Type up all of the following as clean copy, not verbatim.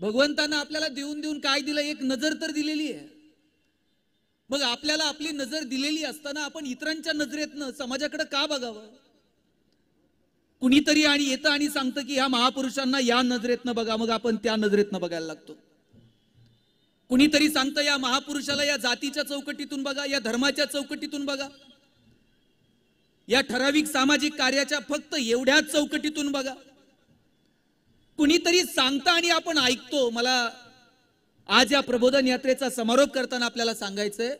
भगवंतानं आपल्याला देऊन देऊन काय दिलं, एक नजर तर दिलेली आहे. मग आपल्याला आपली नजर दिलेली असताना आपण इतरांच्या नजरेतनं समाजाकडे का बघावं? कुणीतरी आणि येतं आणि सांगतं की ह्या महापुरुषांना या नजरेतनं बघा, मग आपण त्या नजरेतनं बघायला लागतो. कुणीतरी सांगतं या महापुरुषाला या जातीच्या चौकटीतून बघा, या धर्माच्या चौकटीतून बघा, या ठराविक सामाजिक कार्याच्या फक्त एवढ्याच चौकटीतून बघा. कुणीतरी सांगतं आणि आपण ऐकतो. मला आज या प्रबोधन यात्रेचा समारोप करताना आपल्याला सांगायचंय,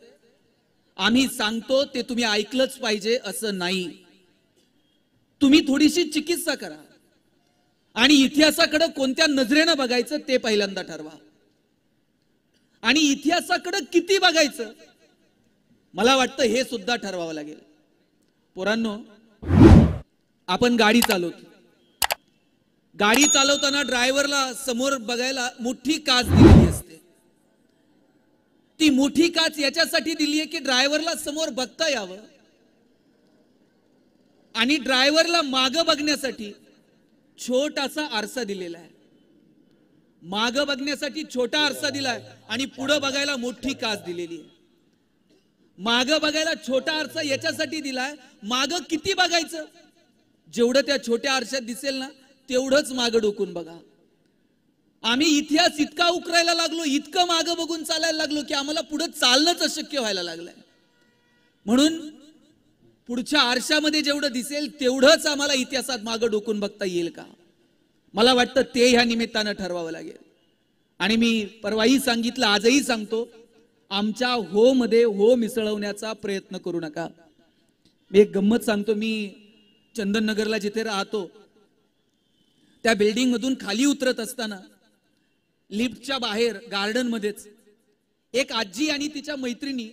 आम्ही सांगतो ते तुम्ही ऐकलंच पाहिजे असं नाही. तुम्ही थोडीशी चिकित्सा करा आणि इतिहासाकडे कोणत्या नजरेनं बघायचं ते पहिल्यांदा ठरवा. आणि इतिहासाकडे किती बघायचं मला वाटतं हे सुद्धा ठरवावं लागेल. पोरांनो, आपण गाडी चालवतो. गाडी चालवताना ड्रायव्हरला समोर बघायला मोठी काच दिलेली असते. ती मोठी काच याच्यासाठी दिली आहे की ड्रायव्हरला समोर बघता यावं आणि ड्रायव्हरला मागं बघण्यासाठी छोटासा आरसा दिलेला आहे. मागं बघण्यासाठी छोटा आरसा दिलाय आणि पुढे बघायला मोठी काच दिलेली आहे. मागं बघायला छोटा आरसा याच्यासाठी दिलाय, मागं किती बघायचं, जेवढं त्या छोट्या आरशात दिसेल ना तेवढंच मागं डोकून बघा. आम्ही इतिहास इतका उकरायला लागलो, इतकं मागं बघून चालायला लागलो की आम्हाला पुढे चालणंच अशक्य व्हायला लागलंय. म्हणून पुढच्या आरशामध्ये जेवढं दिसेल तेवढंच आम्हाला इतिहासात मागं डोकून बघता येईल का, मला वाटतं ते ह्या निमित्तानं ठरवावं लागेल. आणि मी परवाही सांगितलं, आजही सांगतो, आमच्या हो मध्ये हो मिसळवण्याचा प्रयत्न करू नका. मी एक गंमत सांगतो. मी चंदननगरला जिथे राहतो त्या बिल्डिंग मधून खाली उतरत असताना लिफ्टच्या बाहेर गार्डन मध्येच एक आजी आणि तिच्या मैत्रिणी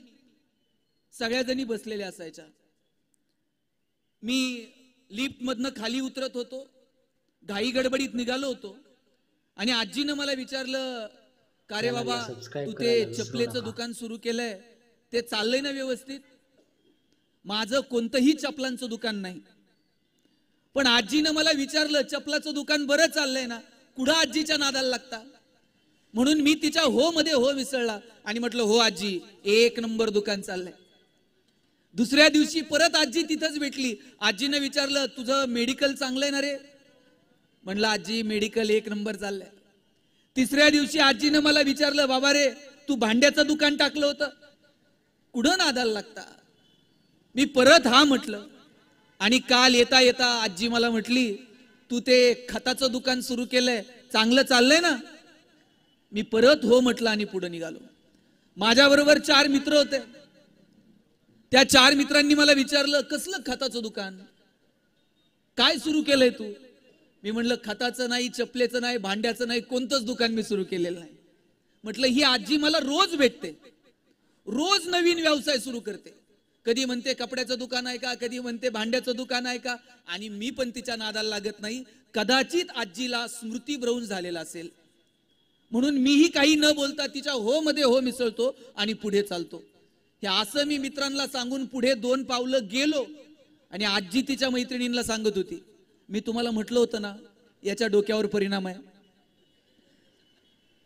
सगळ्याजणी बसलेल्या असायच्या. मी लिफ्ट मधनं खाली उतरत होतो, घाई गडबडीत निघालो होतो आणि आजीनं मला विचारलं, का रे बाबा तू ते चपलेचं दुकान सुरू केलंय ते चाललंय ना व्यवस्थित? माझं कोणतंही चपलांचं दुकान नाही, पण आजीनं मला विचारलं चपलाचं दुकान बरं चाललंय ना, कुठं आजीच्या नादाला लागता? म्हणून मी तिच्या हो मध्ये हो मिसळला आणि म्हटलं, हो आजी, एक नंबर दुकान चाललंय. दुसऱ्या दिवशी परत आजी तिथंच भेटली. आजीनं विचारलं, तुझं मेडिकल चांगलंय ना रे? म्हणलं, आजी मेडिकल एक नंबर चाललंय. तिसऱ्या दिवशी आजीनं मला विचारलं, बाबा रे तू भांड्याचं दुकान टाकलं होतं, कुठं नादाला लागता? मी परत हा म्हटलं आणि काल येता येता आजी मला म्हटली, तू ते खताचं दुकान सुरू केलंय, चांगलं चाललंय ना? मी परत हो म्हटलं आणि पुढे निघालो. माझ्याबरोबर 4 मित्र होते. त्या 4 मित्रांनी मला विचारलं, कसलं खताचं दुकान, काय सुरू केलंय तू? मी म्हणलं, खताचं नाही, चपलेचं नाही, भांड्याचं नाही, कोणतंच दुकान मी सुरू केलेलं नाही. म्हटलं, ही आजी मला रोज भेटते, रोज नवीन व्यवसाय सुरू करते. कधी म्हणते कपड्याचं दुकान आहे का, कधी म्हणते भांड्याचं दुकान आहे का, आणि मी पण तिच्या नादाला लागत नाही. कदाचित आजीला स्मृतिभ्रंश झालेला असेल म्हणून मीही काही न बोलता तिच्या हो मध्ये हो मिसळतो आणि पुढे चालतो. हे असं मी मित्रांना सांगून पुढे 2 पावलं गेलो आणि आजी तिच्या मैत्रिणींना सांगत होती, मी तुम्हाला म्हटलं होतं ना याच्या डोक्यावर परिणाम आहे.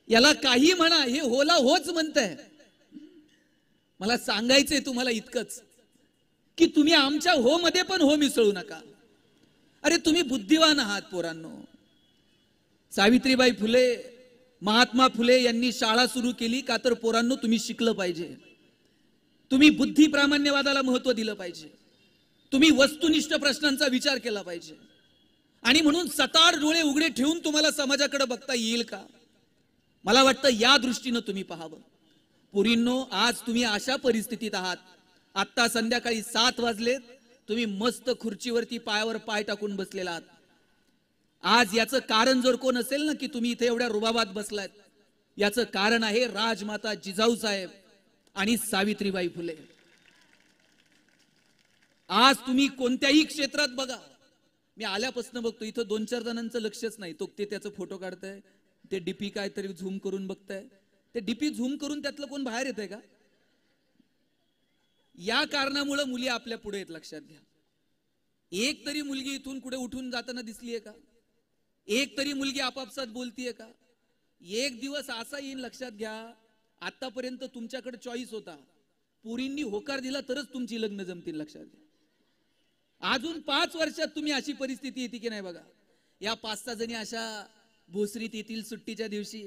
याला काही म्हणा, हे होला होच म्हणताय. मला सांगायचंय तुम्हाला इतकंच की तुम्ही आमच्या हो मध्ये पण हो मिसळू नका. अरे तुम्ही बुद्धिवान आहात पोरांनो. सावित्रीबाई फुले, महात्मा फुले यांनी शाळा सुरू केली का तर पोरांनो तुम्ही शिकलं पाहिजे, तुम्ही बुद्धी प्रामाण्यवादाला महत्व दिलं पाहिजे, तुम्ही वस्तुनिष्ठ प्रश्नांचा विचार केला पाहिजे. आणि म्हणून सताड डोळे उघडे ठेवून तुम्हाला समाजाकडे बघता येईल का, मला वाटतं या दृष्टीनं तुम्ही पाहावं. पोरींनो, आज तुम्ही अशा परिस्थितीत आहात, आता संध्याकाळी 7 वाजलेत, तुम्ही मस्त खुर्चीवरती पायावर पाय टाकून बसलेला आहात. आज याचं कारण जर कोण असेल ना की तुम्ही इथे एवढ्या रुबाबात बसलात, याचं कारण आहे राजमाता जिजाऊ साहेब आणि सावित्रीबाई फुले. आज तुम्ही कोणत्याही क्षेत्रात बघा, मी आल्यापासून बघतो इथं 2-4 जणांचं लक्षच नाही, तो ते त्याचा फोटो काढताय, ते डीपी काहीतरी झूम करून बघताय. ते डीपी झूम करून त्यातलं कोण बाहेर येतंय का? या कारणामुळे मुली आपल्या पुढे येत, लक्षात घ्या. एक तरी मुलगी इथून कुठे उठून जाताना दिसलीये का? एक तरी मुलगी आपापसात बोलतीये का? एक दिवस असा येईल लक्षात घ्या, आतापर्यंत तुमच्याकडे चॉईस होता, पुरींनी होकार दिला तरच तुमची लग्न जमतील. लक्षात घ्या, अजून 5 वर्षात तुम्ही अशी परिस्थिती येते की नाही बघा. या 5-6 जणी अशा भोसरीत येतील, सुट्टीच्या दिवशी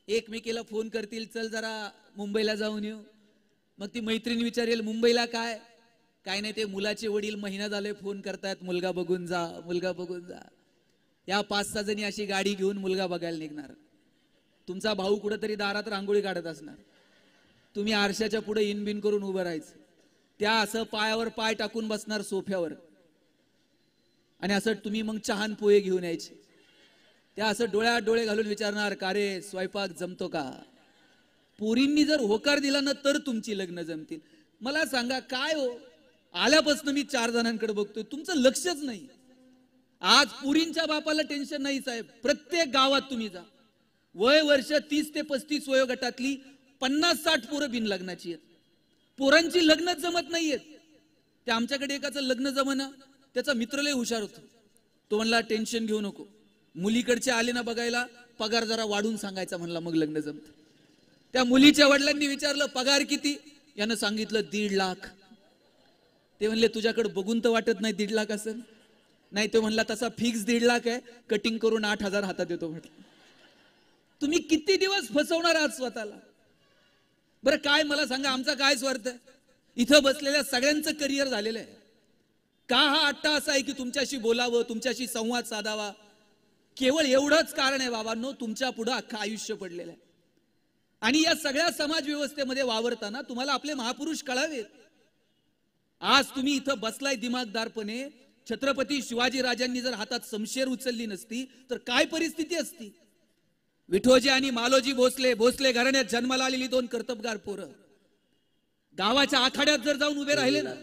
एकमेकीला फोन करतील, चल जरा मुंबईला जाऊन येऊ. मग ती मैत्रिणी विचारेल, मुंबईला काय? काय नाही, ते मुलाचे वडील महिना झाले फोन करतायत, मुलगा बघून जा, मुलगा बघून जा. या 5-6 जणी अशी गाडी घेऊन मुलगा बघायला निघणार. तुमचा भाऊ कुठेतरी दारात रांगोळी काढत असणार, तुम्ही आरशाच्या पुढे इनबिन करून उभं राहायचं. त्या असं पायावर पाय टाकून बसणार सोफ्यावर, आणि असं तुम्ही मग चहान पोहे घेऊन यायचे. त्या असं डोळ्यात डोळे घालून विचारणार, का रे स्वयंपाक जमतो का? पोरींनी जर होकार दिला ना तर तुमची लग्न जमतील. मला सांगा काय हो, आल्यापासून मी 4 जणांकडे बघतोय, तुमचं लक्षच नाही. आज पुरींच्या बापाला टेन्शन नाही साहेब. प्रत्येक गावात तुम्ही जा, वय वर्ष 30 ते 35 वयोगटातली 50-60 पोरं बिन लग्नाची आहेत. पोरांची लग्नच जमत नाहीयेत. ते आमच्याकडे एकाचं लग्न जमना, त्याचा मित्र लय हुशार होतो. तो म्हणला टेन्शन घेऊ नको, मुलीकडचे आले ना बघायला, पगार जरा वाढून सांगायचा म्हणला, मग लग्न जमत. त्या मुलीच्या वडिलांनी विचारलं पगार किती? यानं सांगितलं 1.5 लाख. ते म्हणले तुझ्याकडे बघून तर वाटत नाही 1.5 लाख असेल. नाही, तो म्हणला तसा फिक्स 1.5 लाख आहे, कटिंग करून 8,000 हातात येतो म्हटलं. तुम्ही किती दिवस फसवणार आहात स्वतःला? बरं काय मला सांगा, आमचा काय स्वार्थ आहे? इथं बसलेल्या सगळ्यांचं करिअर झालेलं आहे. का हा अट्टा असा आहे की तुमच्याशी बोलावं, तुमच्याशी संवाद साधावा? केवळ एवढंच कारण आहे बाबांनो, तुमच्या पुढे अख्खं आयुष्य पडलेलं आहे. आणि या सगळ्या समाज व्यवस्थेमध्ये वावरताना तुम्हाला आपले महापुरुष कळावेत. आज तुम्ही इथं बसलाय दिमागदारपणे, छत्रपती शिवाजी राजांनी जर हातात शमशेर उचलली नसती तर काय परिस्थिती असती? विठोजी आणि मालोजी भोसले, भोसले घराण्यात जन्माला आलेली 2 कर्तबगार पोरं गावाच्या आखाड्यात जर जाऊन उभे राहिले ना,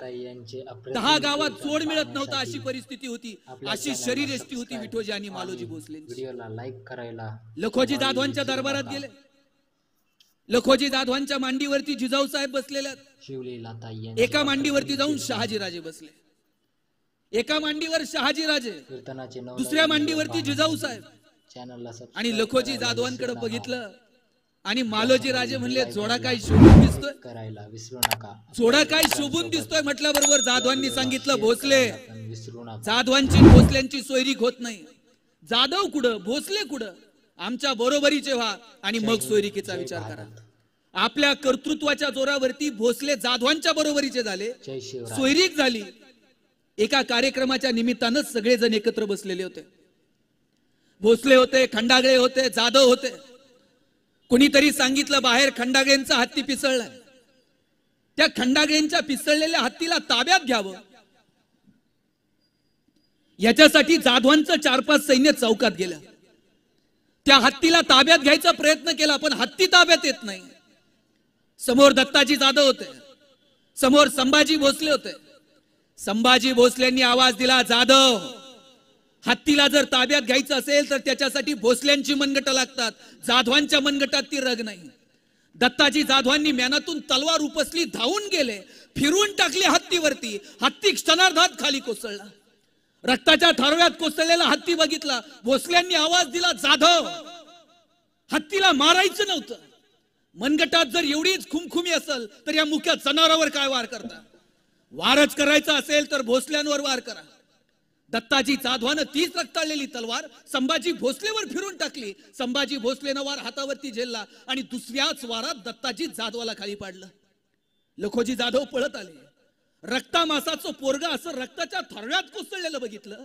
10 गावात जोड मिळत नव्हता, अशी परिस्थिती होती, अशी शरीरयष्टी होती विठोजी आणि मालोजी भोसलेंची. व्हिडिओला लाईक करायला लखोजी जाधवांच्या दरबारात गेले. लखोजी जाधवांच्या मांडीवरती जिजाऊ साहेब बसलेले, एका मांडीवरती जाऊन शहाजीराजे बसले. एका मांडीवर शहाजीराजे, दुसऱ्या मांडीवरती जिजाऊ साहेब. आणि लखोजी जाधवांकडे बघितलं आणि मालोजी राजे म्हणले जोडा काय शोभून दिसतोय, करायला विसरू नका. जोडा काय शोभून दिसतोय म्हटल्याबरोबर जाधवांनी सांगितलं भोसले. जाधवांची भोसल्यांची सोयरीक होत नाही. जाधव कुठं, भोसले कुठं? आमच्या बरोबरीचे व्हा आणि मग सोयरिकेचा विचार करा. आपल्या कर्तृत्वाच्या जोरावरती भोसले जाधवांच्या बरोबरीचे झाले, सोयरीक झाली. एका कार्यक्रमाच्या निमित्तानं सगळेजण एकत्र बसलेले होते. भोसले होते, खंडागळे होते, जाधव होते. कुणीतरी सांगितलं बाहेर खंडागळेंचा हत्ती पिसळलाय, त्या खंडागळेंच्या पिसळलेल्या हत्तीला ताब्यात घ्यावं. याच्यासाठी जाधवांचं 4-5 सैन्य चौकात गेलं. त्या हत्तीला ताब्यात घ्यायचा प्रयत्न केला, पण हत्ती ताब्यात येत नाही. समोर दत्ताजी जाधव होते, समोर संभाजी भोसले होते. संभाजी भोसलेंनी आवाज दिला, जाधव, हत्तीला जर ताब्यात घ्यायचं असेल तर त्याच्यासाठी भोसल्यांची मनगट लागतात, जाधवांच्या मनगटात ती रग नाही. दत्ताजी जाधवांनी म्यानातून तलवार उपसली, धावून गेले, फिरवून टाकली हत्तीवरती. हत्ती क्षणार्धात खाली कोसळला. रक्ताच्या थारोळ्यात कोसळलेला हत्ती बघितला. भोसल्यांनी आवाज दिला, जाधव, हत्तीला मारायचं नव्हतं. मनगटात जर एवढीच खुमखुमी असेल तर या मुख्या जनावरावर काय वार करता? वारच करायचा असेल तर भोसल्यांवर वार करा. दत्ताजी जाधवानं तीच रक्ताळलेली तलवार संभाजी भोसलेवर फिरून टाकली. संभाजी भोसलेनं वार हातावरती झेलला आणि दुसऱ्याच वारात दत्ताजी जाधवाला खाली पाडलं. लखोजी जाधव पळत आले. रक्तामासाचं पोरगा असं रक्ताच्या थारोळ्यात कोसळलेलं बघितलं.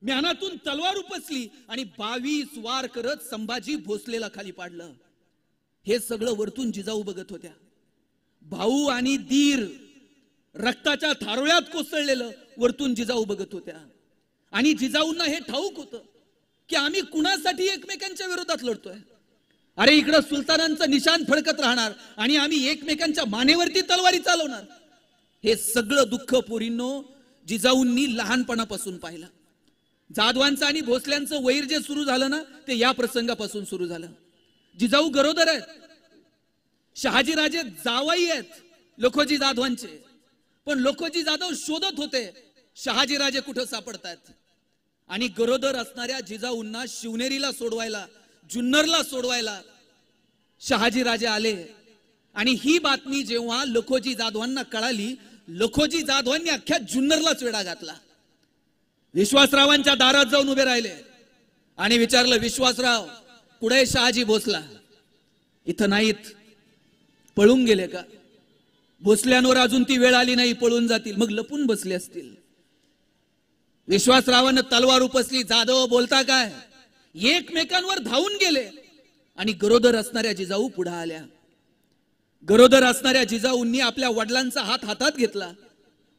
म्यानातून तलवार उपसली आणि 22 वार करत संभाजी भोसलेला खाली पाडलं. हे सगळं वरतून जिजाऊ बघत होत्या. भाऊ आणि दीर रक्ताच्या थारोळ्यात कोसळलेलं वरतून जिजाऊ बघत होत्या. आणि जिजाऊंना हे ठाऊक होतं की आम्ही कुणासाठी एकमेकांच्या विरोधात लढतोय. अरे इकडं सुलतानांचं निशाण फडकत राहणार आणि आम्ही एकमेकांच्या मानेवरती तलवारी चालवणार. हे सगळं दुःख पोरींनो जिजाऊंनी लहानपणापासून पाहिलं. जाधवांचं आणि भोसल्यांचं वैर जे सुरू झालं ना, ते या प्रसंगापासून सुरू झालं. जिजाऊ गरोदर आहेत, शहाजीराजे जावाई आहेत लखोजी जाधवांचे. पण लखोजी जाधव शोधत होते शहाजीराजे कुठं सापडतात. आणि गरोदर असणाऱ्या जिजाऊंना शिवनेरीला सोडवायला जुन्नरला सोडवायला शहाजी राजे आले आणि ही बातमी जेव्हा लखोजी जाधवांना कळाली, लखोजी जाधवांनी अख्ख्या जुन्नरलाच वेढा घातला. विश्वासरावांच्या दारात जाऊन उभे राहिले आणि विचारलं, विश्वासराव कुठे शहाजी भोसला? इथं नाहीत, पळून गेले का? भोसल्यांवर अजून ती वेळ आली नाही, पळून जातील. मग लपून बसले असतील. विश्वासरावांना तलवार उपसली. जाधव बोलता काय? एकमेकांवर धावून गेले आणि गरोदर असणाऱ्या जिजाऊ पुढे आल्या. गरोदर असणाऱ्या जिजाऊंनी आपल्या वडिलांचा हात हातात घेतला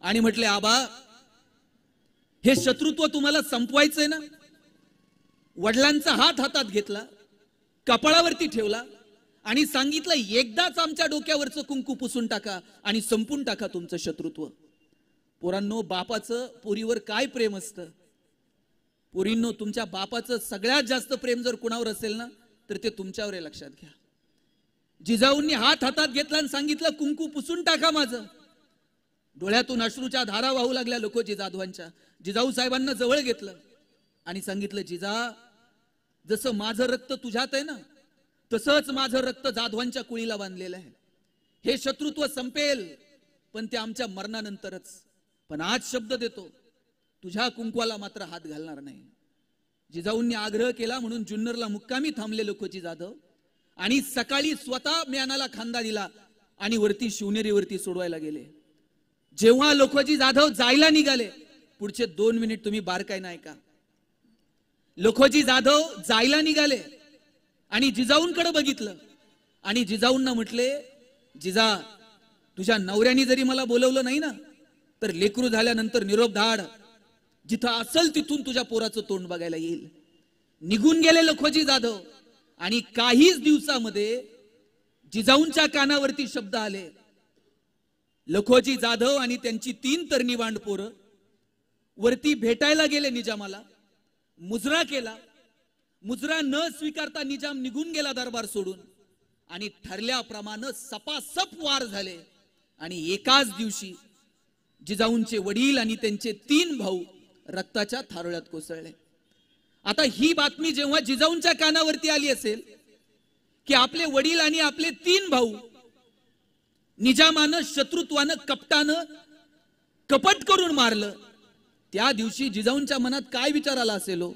आणि म्हटले, आबा हे शत्रुत्व तुम्हाला संपवायचंय ना? वडिलांचा हात हातात घेतला, कपाळावरती ठेवला आणि सांगितलं, एकदाच आमच्या डोक्यावरचं कुंकू पुसून टाका आणि संपून टाका तुमचं शत्रुत्व. पोरांनो, बापाचं पोरीवर काय प्रेम असतं? पोरींनो, तुमच्या बापाचं सगळ्यात जास्त प्रेम जर कुणावर असेल ना, तर ते तुमच्यावर आहे, लक्षात घ्या. जिजाऊंनी हात हातात घेतला आणि सांगितलं, कुंकू पुसून टाका माझं. डोळ्यातून अश्रूच्या धारा वाहू लागल्या लखोजी जाधवांच्या. जिजाऊ साहेबांना जवळ घेतलं आणि सांगितलं, जिजा, जसं माझं रक्त तुझ्यात आहे ना, तसंच माझं रक्त जाधवांच्या कुळीला बांधलेलं आहे. हे शत्रुत्व संपेल, पण ते आमच्या मरणानंतरच. पण आज शब्द देतो, तुझ्या कुंकवाला मात्र हात घालणार नाही. जिजाऊंनी आग्रह केला म्हणून जुन्नरला मुक्कामी थांबले लखोजी जाधव आणि सकाळी स्वतः म्यानाला खांदा दिला आणि वरती शिवनेरीवरती सोडवायला गेले. जेव्हा लखोजी जाधव जायला निघाले, पुढचे 2 मिनिट तुम्ही बारकाईने ऐका. लखोजी जाधव जायला निघाले आणि जिजाऊंकडे बघितलं आणि जिजाऊंना म्हटले, जिजा, तुझ्या नवऱ्याने जरी मला बोलवलं नाही ना, तर लेकरू झाल्यानंतर निरोप धाड, जिथं असेल तिथून तुझ्या पोराचं तोंड बघायला येईल. निघून गेले लखोजी जाधव आणि काहीच दिवसामध्ये जिजाऊंच्या कानावरती शब्द आले. लखोजी जाधव आणि त्यांची 3 तरणी-वांड पोरं वरती भेटायला गेले निजामाला. मुजरा केला. मुजरा न स्वीकारता निजाम निघून गेला दरबार सोडून आणि ठरल्याप्रमाणे सपासप वार झाले आणि एकाच दिवशी जिजाऊंचे वडील आणि त्यांचे 3 भाऊ रक्ताच्या थारोळ्यात कोसळले. आता ही बातमी जेव्हा जिजाऊंच्या कानावरती आली असेल की आपले वडील आणि आपले 3 भाऊ निजामानं शत्रुत्वानं कपटानं कपट करून मारलं, त्या दिवशी जिजाऊंच्या मनात काय विचार आला असेल हो?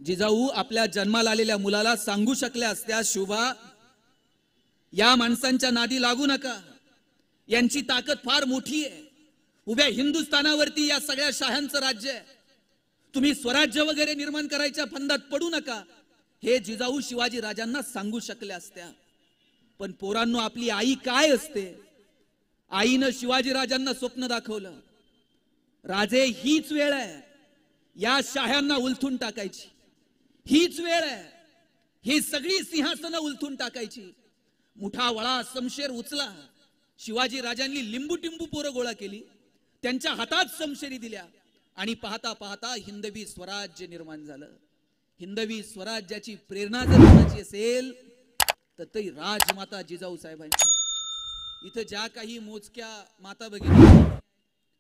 जिजाऊ आपल्या जन्माला आलेल्या मुलाला सांगू शकल्या असत्या, शोभा, या माणसांच्या नादी लागू नका, यांची ताकद फार मोठी आहे, उभ्या हिंदुस्थानावरती या सगळ्या शाह्यांचं राज्य आहे, तुम्ही स्वराज्य वगैरे निर्माण करायच्या फंदात पडू नका, हे जिजाऊ शिवाजी राजांना सांगू शकल्या असत्या. पण पोरांनो, आपली आई काय असते? आईनं शिवाजी राजांना स्वप्न दाखवलं, राजे हीच वेळ आहे या शाह्यांना उलथून टाकायची, हीच वेळ आहे ही सगळी सिंहासनं उलथून टाकायची. मुठा वळा समशेर उचला. शिवाजी राजांनी लिंबू टिंबू पोरं गोळा केली, त्यांच्या हातात समशेरी दिल्या आणि पाहता पाहता हिंदवी स्वराज्य निर्माण झालं. हिंदवी स्वराज्याची प्रेरणा जर कोणाची असेल तर ती राजमाता जिजाऊ साहेबांची. इथं ज्या काही मोजक्या माता भगिनी,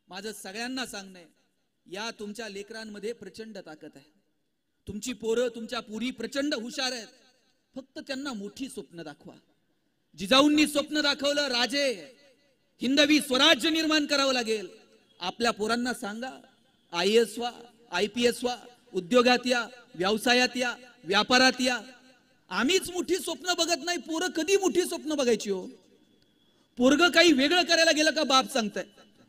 माझं सगळ्यांना सांगणं आहे, या तुमच्या लेकरांमध्ये प्रचंड ताकद आहे. तुमची पोरं, तुमच्या पुरी प्रचंड हुशार आहेत, फक्त त्यांना मोठी स्वप्न दाखवा. जिजाऊंनी स्वप्न दाखवलं, राजे हिंदवी स्वराज्य निर्माण करावं लागेल. आपल्या पोरांना सांगा, IAS व्हा, IPS व्हा, उद्योगात या, व्यवसायात या, व्यापारात या. आम्हीच मोठी स्वप्न बघत नाही, पोरं कधी मोठी स्वप्न बघायची हो? पोरग काही वेगळं करायला गेलं का बाप सांगताय,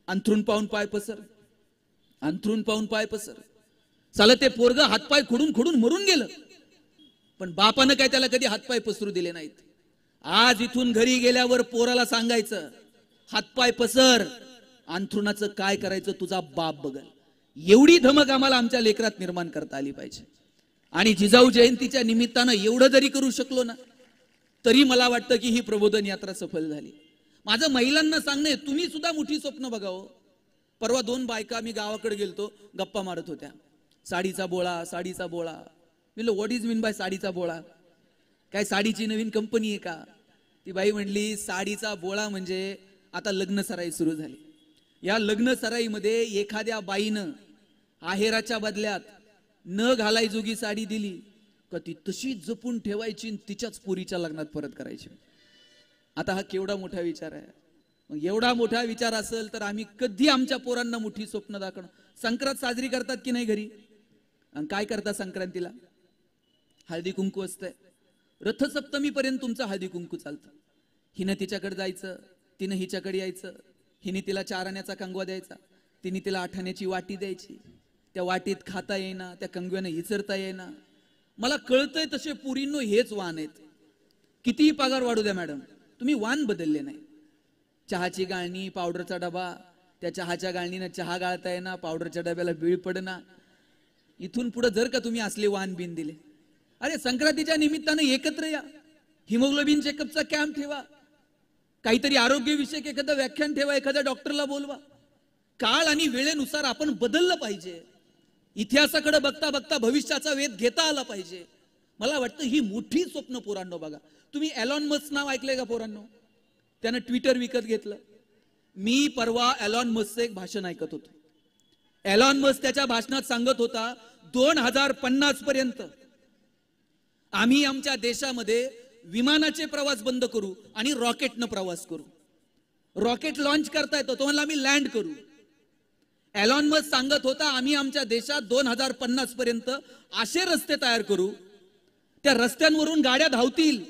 अंथरून पाहून पाय पसर, अंथरून पाहून पाय पसर. चाल ते पोरग हातपाय खोडून खोडून मरून गेलं, पण बापानं काय त्याला कधी हातपाय पसरू दिले नाहीत. आज इथून घरी गेल्यावर पोराला सांगायचं, हातपाय पसर, अंथरुणाचं काय करायचं तुझा बाप बघल. एवढी धमक आम्हाला आमच्या लेकरात निर्माण करता आली पाहिजे. आणि जिजाऊ जयंतीच्या निमित्तानं एवढं जरी करू शकलो ना, तरी मला वाटतं की ही प्रबोधन यात्रा सफल झाली. माझं महिलांना सांगणे, तुम्ही सुद्धा मोठी स्वप्न बघावं. परवा 2 बायका मी गावाकडे गेलतो, गप्पा मारत होत्या, साडीचा बोळा, साडीचा बोळा. मी म्हणलं, व्हॉट इज मीन बाय साडीचा बोळा? काय साडीची नवीन कंपनी आहे का? ती बाई म्हणली, साडीचा बोळा म्हणजे आता लग्न सराई सुरू झाली. या लग्न सराईमध्ये एखाद्या बाईनं आहेराच्या बदल्यात न घालायजोगी साडी दिली का ती तशीच जपून ठेवायची आणि तिच्याच पोरीच्या लग्नात परत करायची. आता हा केवढा मोठा विचार आहे. मग एवढा मोठा विचार असेल तर आम्ही कधी आमच्या पोरांना मोठी स्वप्न दाखवणं. संक्रांत साजरी करतात की नाही घरी? आणि काय करतात संक्रांतीला? हळदी कुंकू असतंय. रथसप्तमीपर्यंत तुमचं हळदी कुंकू चालतं. हिनं तिच्याकडे जायचं, तिनं हिच्याकडे यायचं, हिने तिला 4 आण्याचा कंगवा द्यायचा, तिने तिला 8 आण्याची वाटी द्यायची. त्या वाटीत खाता येईना, त्या कंगव्यानं हिचरता येईना. मला कळतंय तसे पुरींनो हेच वाण आहेत. कितीही पगार वाढू द्या मॅडम, तुम्ही वाण बदलले नाही. चहाची गाळणी, पावडरचा डबा, त्या चहाच्या गाळणीनं चहा गाळता येईना, पावडरच्या डब्याला बीळ पडना. इथून पुढे जर का तुम्ही असले वाण बिन दिले, अरे संक्रांतीच्या निमित्तानं एकत्र या, हिमोग्लोबिन चेकअपचा कॅम्प ठेवा, काहीतरी आरोग्यविषयक एखादं व्याख्यान ठेवा, एखाद्या डॉक्टरला बोलवा. काळ आणि वेळेनुसार आपण बदललं पाहिजे. इतिहासाकडे बघता बघता भविष्याचा वेध घेता आला पाहिजे. मला वाटतं ही मोठी स्वप्न पोरांनो बघा. तुम्ही एलॉन मस्क नाव ऐकलंय का पोरांनो? त्यानं ट्विटर विकत घेतलं. मी परवा एलॉन मस्कचं एक भाषण ऐकत होतो. एलॉन मस्क त्याच्या भाषणात सांगत होता 2050 पर्यंत आम्ही आमच्या देशामध्ये विमानाचे प्रवास बंद करू आणि रॉकेटनं प्रवास करू. रॉकेट लॉन्च करता येतो, तो म्हणला आम्ही लँड करू. एलॉन मस्क सांगत होता आम्ही आमच्या देशात 2050 पर्यंत असे रस्ते तयार करू, त्या रस्त्यांवरून गाड्या धावतील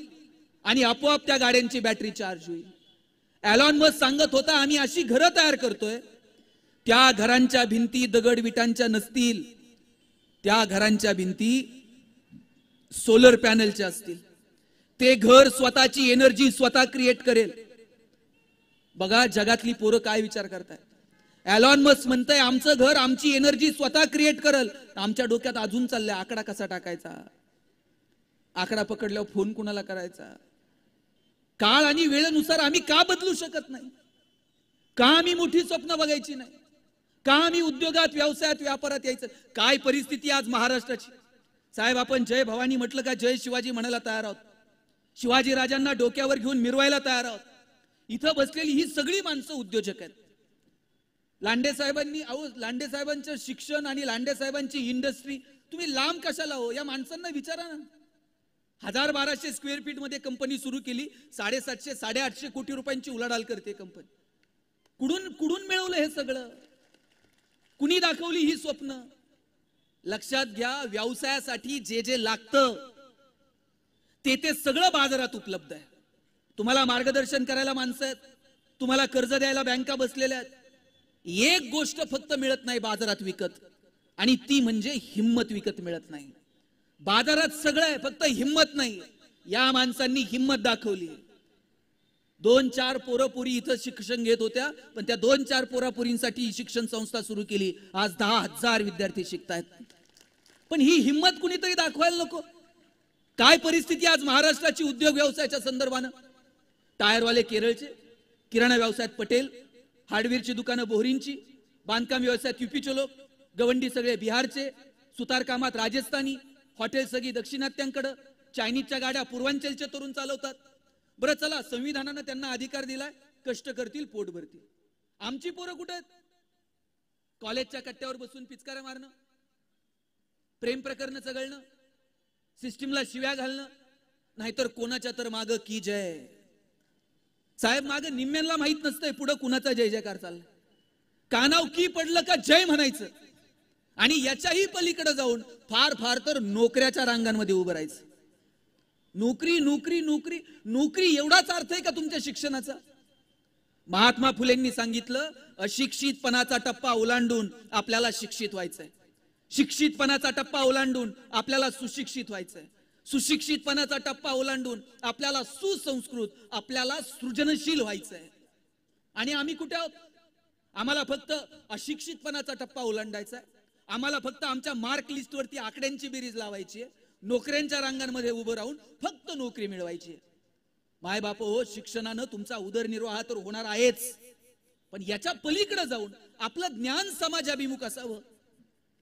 आणि आपोआप त्या गाड्यांची बॅटरी चार्ज होईल. एलॉन मस्क सांगत होता आम्ही अशी घरं तयार करतोय, त्या घरांच्या भिंती दगड विटांच्या नसतील, त्या घरांच्या भिंती सोलर पॅनलच्या असतील. ते घर स्वतःची एनर्जी स्वतः क्रिएट करेल. बघा जगातली पोरं काय विचार करतायत. एलॉन मस्क म्हणतंय आमचं घर आमची एनर्जी स्वतः क्रिएट करेल. आमच्या डोक्यात अजून चाललंय आकडा कसा टाकायचा, आकडा पकडल्यावर फोन कुणाला करायचा. काळ आणि वेळेनुसार आम्ही का बदलू शकत नाही? का आम्ही मोठी स्वप्न बघायची नाही? का आम्ही उद्योगात, व्यवसायात, व्यापारात यायचं? काय परिस्थिती आज महाराष्ट्राची. साहेब आपण जय भवानी म्हटलं का जय शिवाजी म्हणायला तयार आहोत. शिवाजी राजांना डोक्यावर घेऊन मिरवायला तयार आहोत. इथं बसलेली ही सगळी माणसं उद्योजक आहेत. लांडे साहेबांनी, लांडे साहेबांचं शिक्षण आणि लांडे साहेबांची इंडस्ट्री तुम्ही लांब कशाला हो? या माणसांना विचारा ना. 1200 स्क्वेअर फीट मध्ये कंपनी सुरू केली, 750 850 कोटी रुपयांची उलाढाल करते कंपनी. कुठून मिळवलं हे सगळं? कुणी दाखवली ही स्वप्न? लक्षात घ्या, व्यवसायासाठी जे जे लागतं ते सगळं बाजारात उपलब्ध आहे. तुम्हाला मार्गदर्शन करायला माणसं आहेत, तुम्हाला कर्ज द्यायला बँका बसलेल्या आहेत. एक गोष्ट फक्त मिळत नाही बाजारात विकत, आणि ती म्हणजे हिम्मत विकत मिळत नाही. बाजारात सगळं आहे, फक्त हिम्मत नाही. या माणसांनी हिम्मत दाखवली. 2-4 पोरपुरी इथं शिक्षण घेत होत्या, पण त्या 2-4 पोरापुरींसाठी शिक्षण संस्था सुरू केली. आज 10,000 विद्यार्थी शिकतायत. पण ही हिम्मत कुणीतरी दाखवायला नको? काय परिस्थिती आज महाराष्ट्राची उद्योग व्यवसायाच्या संदर्भानं? टायरवाले केरळचे, किराणा व्यवसायात पटेल, हार्डवेअरची दुकानं बोहरींची, बांधकाम व्यवसायात युपीचे लोक, गवंडी सगळे बिहारचे, सुतार कामात राजस्थानी, हॉटेल सगळी दक्षिणात्यांकडे, चायनीजच्या गाड्या पूर्वांचलचे तरुण चालवतात. बरं चला, संविधानानं त्यांना अधिकार दिलाय, कष्ट करतील पोट भरतील. आमची पोरं कुठे आहेत? कॉलेजच्या कट्ट्यावर बसून पिचकाऱ्या मारणं, प्रेम प्रकरण चघळणं, सिस्टीमला शिव्या घालणं, नाहीतर कोणाच्या तर माग की जय. साहेब माग निम्म्यांना माहित नसतंय पुढे कुणाचा जय जयकार चाललाय. कानाव की पडलं का जय म्हणायचं, आणि याच्याही पलीकडे जाऊन फार फार तर नोकऱ्याच्या रांगांमध्ये उभं राहायचं. नोकरी नोकरी नोकरी नोकरी एवढाच अर्थ आहे का तुमच्या शिक्षणाचा? महात्मा फुलेंनी सांगितलं, अशिक्षितपणाचा टप्पा ओलांडून आपल्याला शिक्षित व्हायचंय, शिक्षितपणाचा टप्पा ओलांडून आपल्याला सुशिक्षित व्हायचंय, सुशिक्षितपणाचा टप्पा ओलांडून आपल्याला सुसंस्कृत, आपल्याला सृजनशील व्हायचंय. आणि आम्ही कुठे आहोत? आम्हाला फक्त अशिक्षितपणाचा टप्पा ओलांडायचा आहे. आम्हाला फक्त आमच्या मार्क लिस्टवरती आकड्यांची बेरीज लावायची आहे, नोकऱ्यांच्या रांगांमध्ये उभं राहून फक्त नोकरी मिळवायची आहे. माय बाप हो, शिक्षणानं तुमचा उदरनिर्वाह तर होणार आहेच, पण याच्या पलीकडे जाऊन आपलं ज्ञान समाजाभिमुख असावं,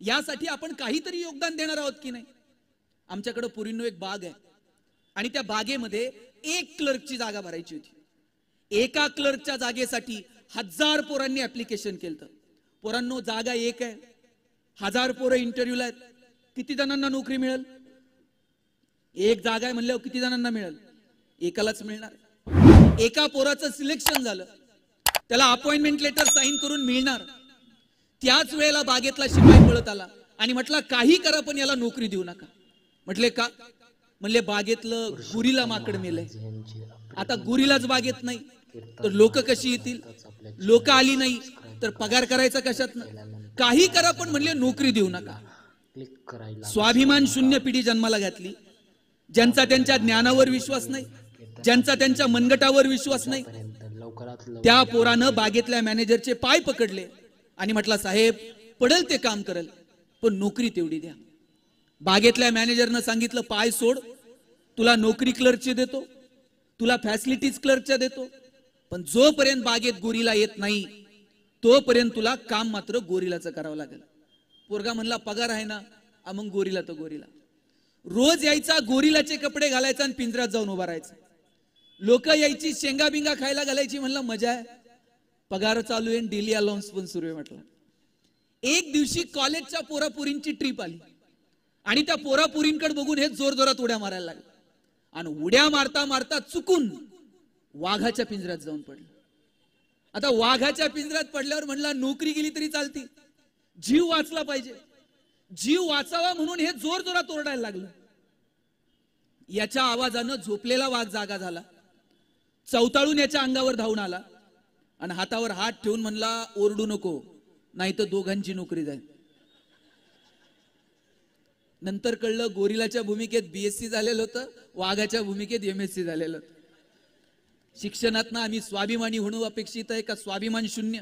यासाठी आपण काहीतरी योगदान देणार आहोत की नाही? आमच्याकडे पुरींनो एक बाग आहे, आणि त्या बागेमध्ये 1 क्लर्कची जागा भरायची होती. एका क्लर्कच्या जागेसाठी 1000 पोरांनी ऍप्लिकेशन केलं. पोरांनो जागा एक आहे, 1000 पोरं इंटरव्ह्यूला आहेत, किती जणांना नोकरी मिळेल? एक जागा आहे म्हणल्यावर किती जणांना मिळेल? एकालाच मिळणार. एका पोराचं सिलेक्शन झालं, त्याला अपॉइंटमेंट लेटर साईन करून मिळणार. त्याच वेळेला बागेतला शिपाई पळत आला आणि म्हटला काही करा पण याला नोकरी देऊ नका. म्हटले का? म्हणले बागेतलं गुरीला माकड मेलंय. आता गुरीलाच बागेत नाही तर लोक कशी येतील? लोक आली नाही तर पगार करायचा कशातनं? काही करा पण म्हणले नोकरी देऊ नका. स्वाभिमान शून्य पिढी जन्माला घातली, ज्यांचा त्यांच्या ज्ञानावर विश्वास नाही, ज्यांचा त्यांच्या मनगटावर विश्वास नाही. त्या पोरानं बागेतल्या मॅनेजरचे पाय पकडले आणि म्हटला साहेब पडेल ते काम करेल पण नोकरी तेवढी द्या. बागेतल्या मॅनेजरनं सांगितलं पाय सोड, तुला नोकरी क्लर्कची देतो, तुला फॅसिलिटीज क्लर्कच्या देतो, पण जोपर्यंत बागेत गोरीला येत नाही तोपर्यंत तुला काम मात्र गोरीलाचं करावं लागेल. पोरगा म्हणला पगार आहे ना? मग गोरीला तर गोरीला. रोज यायचा, गोरीलाचे कपडे घालायचा आणि पिंजऱ्यात जाऊन उभा राहायचा. लोक यायची, शेंगा बिंगा खायला घालायची. म्हणलं मजा आहे, पगार चालू आहे, डेली अलाउन्स पण सुरू आहे. म्हटलं एक दिवशी कॉलेजच्या पोरापुरींची ट्रिप आली आणि त्या पोरापुरींकडे बघून हे जोर जोरात उड्या मारायला लागले आणि उड्या मारता मारता चुकून वाघाच्या पिंजऱ्यात जाऊन पडलं. आता वाघाच्या पिंजऱ्यात पडल्यावर म्हणला नोकरी गेली तरी चालती, जीव वाचला पाहिजे. जीव वाचावा म्हणून हे जोर जोरात ओरडायला लागलं. याच्या आवाजानं झोपलेला वाघ जागा झाला, चवताळून याच्या अंगावर धावून आला आणि हातावर हात ठेवून म्हणला ओरडू नको नाही तर दोघांची नोकरी जाईल. नंतर कळलं गोरिलाच्या भूमिकेत बीएससी झालेलं होतं, वाघाच्या भूमिकेत एमएससी झालेलं होतं. शिक्षणातनं आम्ही स्वाभिमानी होणं अपेक्षित आहे का स्वाभिमान शून्य?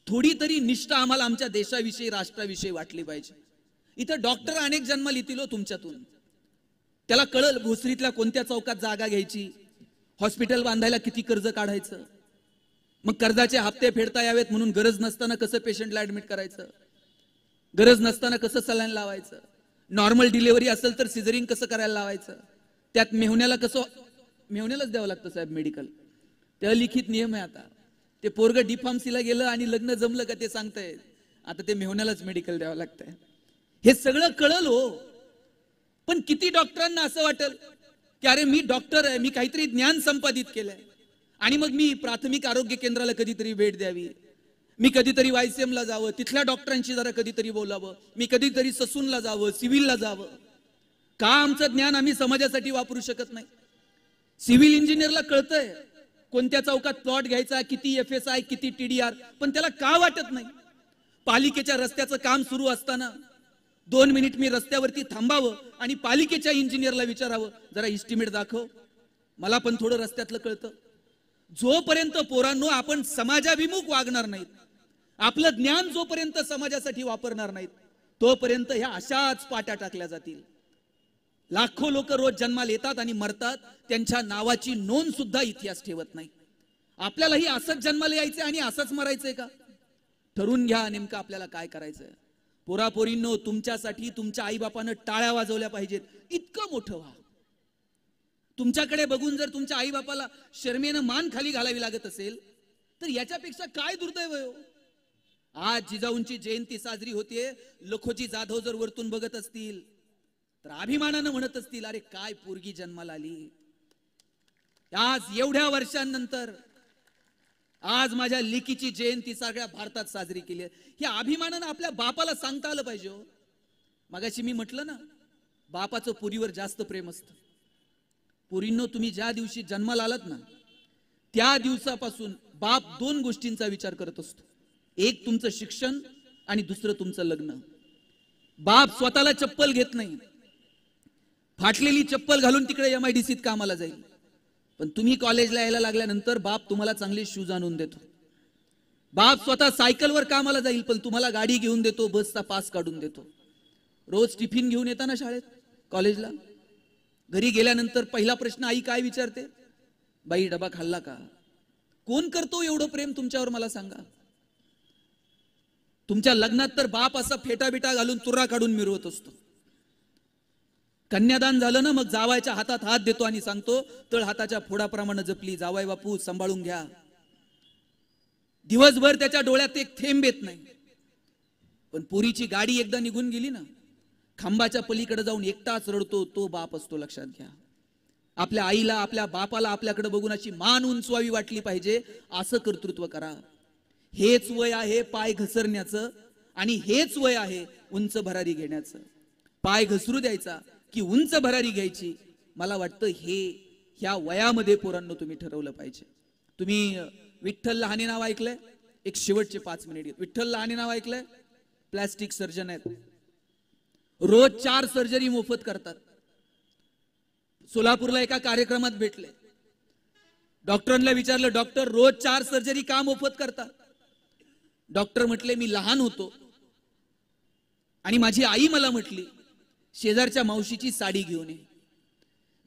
थोडी तरी निष्ठा आम्हाला आमच्या देशाविषयी राष्ट्राविषयी वाटली पाहिजे. इथं डॉक्टर अनेक जन्म लिहितील तुमच्यातून. त्याला कळल भोसरीतल्या कोणत्या चौकात जागा घ्यायची, हॉस्पिटल बांधायला किती कर्ज काढायचं, मग कर्जाचे हप्ते फेडता यावेत म्हणून गरज नसताना कसं पेशंटला ऍडमिट करायचं, गरज नसताना कसं सलाईन लावायचं, नॉर्मल डिलिव्हरी असेल तर सिझरिंग कसं करायला लावायचं, त्यात मेहुण्याला कसं, मेहुण्यालाच द्यावं लागतं साहेब मेडिकल, ते अलिखित नियम आहे. आता ते पोरग डी फार्मसीला गेलं आणि लग्न जमलं का ते सांगताय, आता ते मेहुण्यालाच मेडिकल द्यावं लागतंय. हे सगळं कळल हो, पण किती डॉक्टरांना असं वाटेल की अरे मी डॉक्टर आहे, मी काहीतरी ज्ञान संपादित केलंय आणि मग मी प्राथमिक आरोग्य केंद्राला कधीतरी भेट द्यावी, मी कधीतरी YCM ला जावं, तिथल्या डॉक्टरांशी जरा कधीतरी बोलावं, मी कधीतरी ससूनला जावं, सिव्हिलला जावं. का आमचं ज्ञान आम्ही समाजासाठी वापरू शकत नाही? सिव्हिल इंजिनियरला कळतंय कोणत्या चौकात प्लॉट घ्यायचा, किती FSI, किती TDR, पण त्याला का वाटत नाही? पालिकेच्या रस्त्याचं काम सुरू असताना 2 मिनिट मी रस्त्यावरती थांबावं आणि पालिकेच्या इंजिनियरला विचारावं जरा इस्टिमेट दाखव, मला पण थोडं रस्त्यातलं कळतं. जोपर्यंत पोरांनो आपण समाजाभिमुख वागणार नाहीत, आपलं ज्ञान जोपर्यंत समाजासाठी वापरणार नाहीत, तोपर्यंत ह्या अशाच पाट्या टाकल्या जातील. लाखो लोक रोज जन्माला येतात आणि मरतात, त्यांच्या नावाची नोंद सुद्धा इतिहास ठेवत नाही. आपल्यालाही असंच जन्माला यायचंय आणि असंच मरायचंय का? ठरवून घ्या नेमकं आपल्याला काय करायचंय. पोरापोरींनो, तुमच्यासाठी तुमच्या आईबापानं टाळ्या वाजवल्या पाहिजेत. इतकं मोठं व्हा. तुमच्याकडे बघून जर तुमच्या आईबापाला शर्मेनं मान खाली घालावी लागत असेल तर याच्यापेक्षा काय दुर्दैव आहे हो? आज जिजाऊंची जयंती साजरी होतीये, लखोजी जाधव जर वरतून बघत असतील तर अभिमानानं म्हणत असतील अरे काय पोरगी जन्माला आली. आज एवढ्या वर्षांनंतर आज माझ्या लेकीची जयंती सगळ्या भारतात साजरी केली आहे. या अभिमानानं आपल्या बापाला सांगता आलं पाहिजे हो. मगाशी मी म्हटलं ना, बापाचं पुरीवर जास्त प्रेम असतं. पुरींनो, तुम्ही ज्या दिवशी जन्माला आलात ना त्या दिवसापासून बाप 2 गोष्टींचा विचार करत असतो. एक तुमचं शिक्षण आणि दुसरं तुमचं लग्न. बाप स्वतःला चप्पल घेत नाही, फाटलेली चप्पल घालून तिकडे MIDCत कामाला जाईल, पण तुम्ही कॉलेजला यायला लागल्यानंतर बाप तुम्हाला चांगले शूज आणून देतो. बाप स्वतः सायकलवर कामाला जाईल पण तुम्हाला गाडी घेऊन देतो, बसचा पास काढून देतो. रोज टिफिन घेऊन येताना शाळेत कॉलेजला, घरी गेल्यानंतर पहिला प्रश्न आई काय विचारते? बाई डबा खाल्ला का? कोण करतो एवढं प्रेम तुमच्यावर मला सांगा. तुमच्या लग्नात तर बाप असा फेटा बिटा घालून तुर्रा काढून मिरवत असतो. कन्यादान झालं ना, मग जावायच्या हातात हात देतो आणि सांगतो तळ हाताच्या फोडाप्रमाणे जपली जावाय बापू, सांभाळून घ्या. दिवसभर त्याच्या डोळ्यात एक थेंब येत नाही, पण पुरीची गाडी एकदा निघून गेली ना खांबाच्या पलीकडे जाऊन एकटाच रडतो तो बाप असतो, लक्षात घ्या. आपल्या आईला आपल्या बापाला आपल्याकडे बघून अशी मान उंचवावी वाटली पाहिजे, असं कर्तृत्व करा. हेच वय आहे पाय घसरण्याचं आणि हेच वय आहे उंच भरारी घेण्याचं. पाय घसरू द्यायचा की उंच भरारी घ्यायची, मला वाटतं ह्या वयामध्ये पोरांनो तुम्ही ठरवलं पाहिजे. तुम्ही विठ्ठल लहाने नाव ऐकलंय? एक शेवटचे 5 मिनिट. विठ्ठल लहाने नाव ऐकलंय? प्लॅस्टिक सर्जन आहेत, रोज 4 सर्जरी मोफत करतात. सोलापूरला एका कार्यक्रमात भेटले, डॉक्टरांना विचारलं, डॉक्टर रोज 4 सर्जरी का मोफत करतात? डॉक्टर म्हटले, मी लहान होतो आणि माझी आई मला म्हटली शेजारच्या मावशीची साडी घेऊन ये.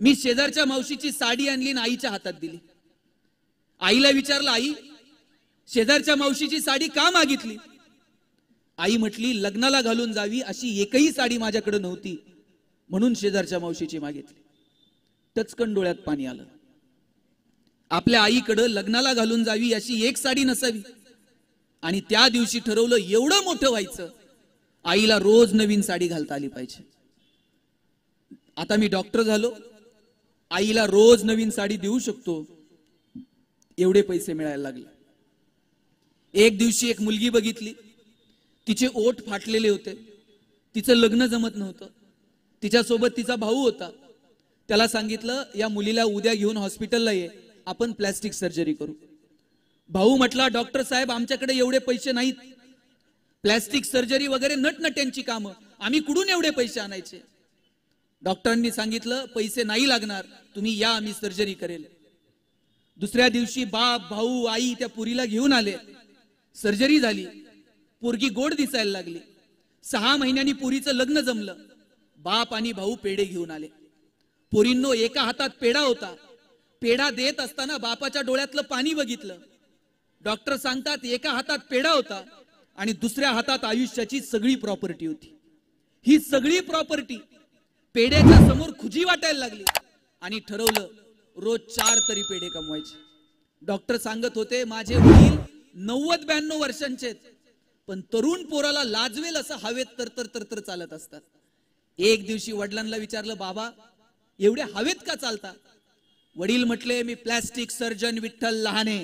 मी शेजारच्या मावशीची साडी आणली आणि आईच्या हातात दिली. आईला विचारलं, आई शेजारच्या मावशीची साडी का मागितली? आई म्हटली, लग्नाला घालून जावी अशी एकही साडी माझ्याकडे नव्हती म्हणून शेजारच्या मावशीची मागितली. टचकन डोळ्यात पाणी आलं. आपल्या आईकडे लग्नाला घालून जावी अशी एक साडी नसावी आणि त्या दिवशी ठरवलं एवढं मोठं व्हायचं, आईला रोज नवीन साडी घालता आली पाहिजे. आता मी डॉक्टर झालो, आईला रोज नवीन साडी देऊ शकतो, एवढे पैसे मिळायला लागले. एक दिवशी एक मुलगी बघितली, तिचे ओठ फाटलेले होते, तिचं लग्न जमत नव्हतं, तिच्यासोबत तिचा भाऊ होता. त्याला सांगितलं, या मुलीला उद्या घेऊन हॉस्पिटलला ये, आपण प्लॅस्टिक सर्जरी करू. भाऊ म्हटला, डॉक्टर साहेब आमच्याकडे एवढे पैसे नाहीत, प्लॅस्टिक सर्जरी वगैरे नटनट्यांची कामं, आम्ही कुठून एवढे पैसे आणायचे? डॉक्टरांनी सांगितलं, पैसे नाही लागणार, तुम्ही या, आम्ही सर्जरी करेल. दुसऱ्या दिवशी बाप, भाऊ, आई त्या पुरीला घेऊन आले. सर्जरी झाली, पोरगी गोड दिसायला लागली. 6 महिन्यांनी पुरीचं लग्न जमलं. बाप आणि भाऊ पेढे घेऊन आले. पोरींनो, एका हातात पेढा होता. पेढा देत असताना बापाच्या डोळ्यातलं पाणी बघितलं. डॉक्टर सांगतात, एका हातात पेढा होता आणि दुसऱ्या हातात आयुष्याची सगळी प्रॉपर्टी होती. ही सगळी प्रॉपर्टी पेढ्याच्या समोर खुजी वाटायला लागली आणि ठरवलं रोज 4 तरी पेढे कमवायचे. डॉक्टर सांगत होते, माझे वडील 90-92 वर्षांचे आहेत, पण तरुण पोराला लाजवेल असं हवेत तर चालत असतात. एक दिवशी वडिलांना विचारलं, बाबा एवढे हवेत का चालता? वडील म्हटले, मी प्लॅस्टिक सर्जन विठ्ठल लहाने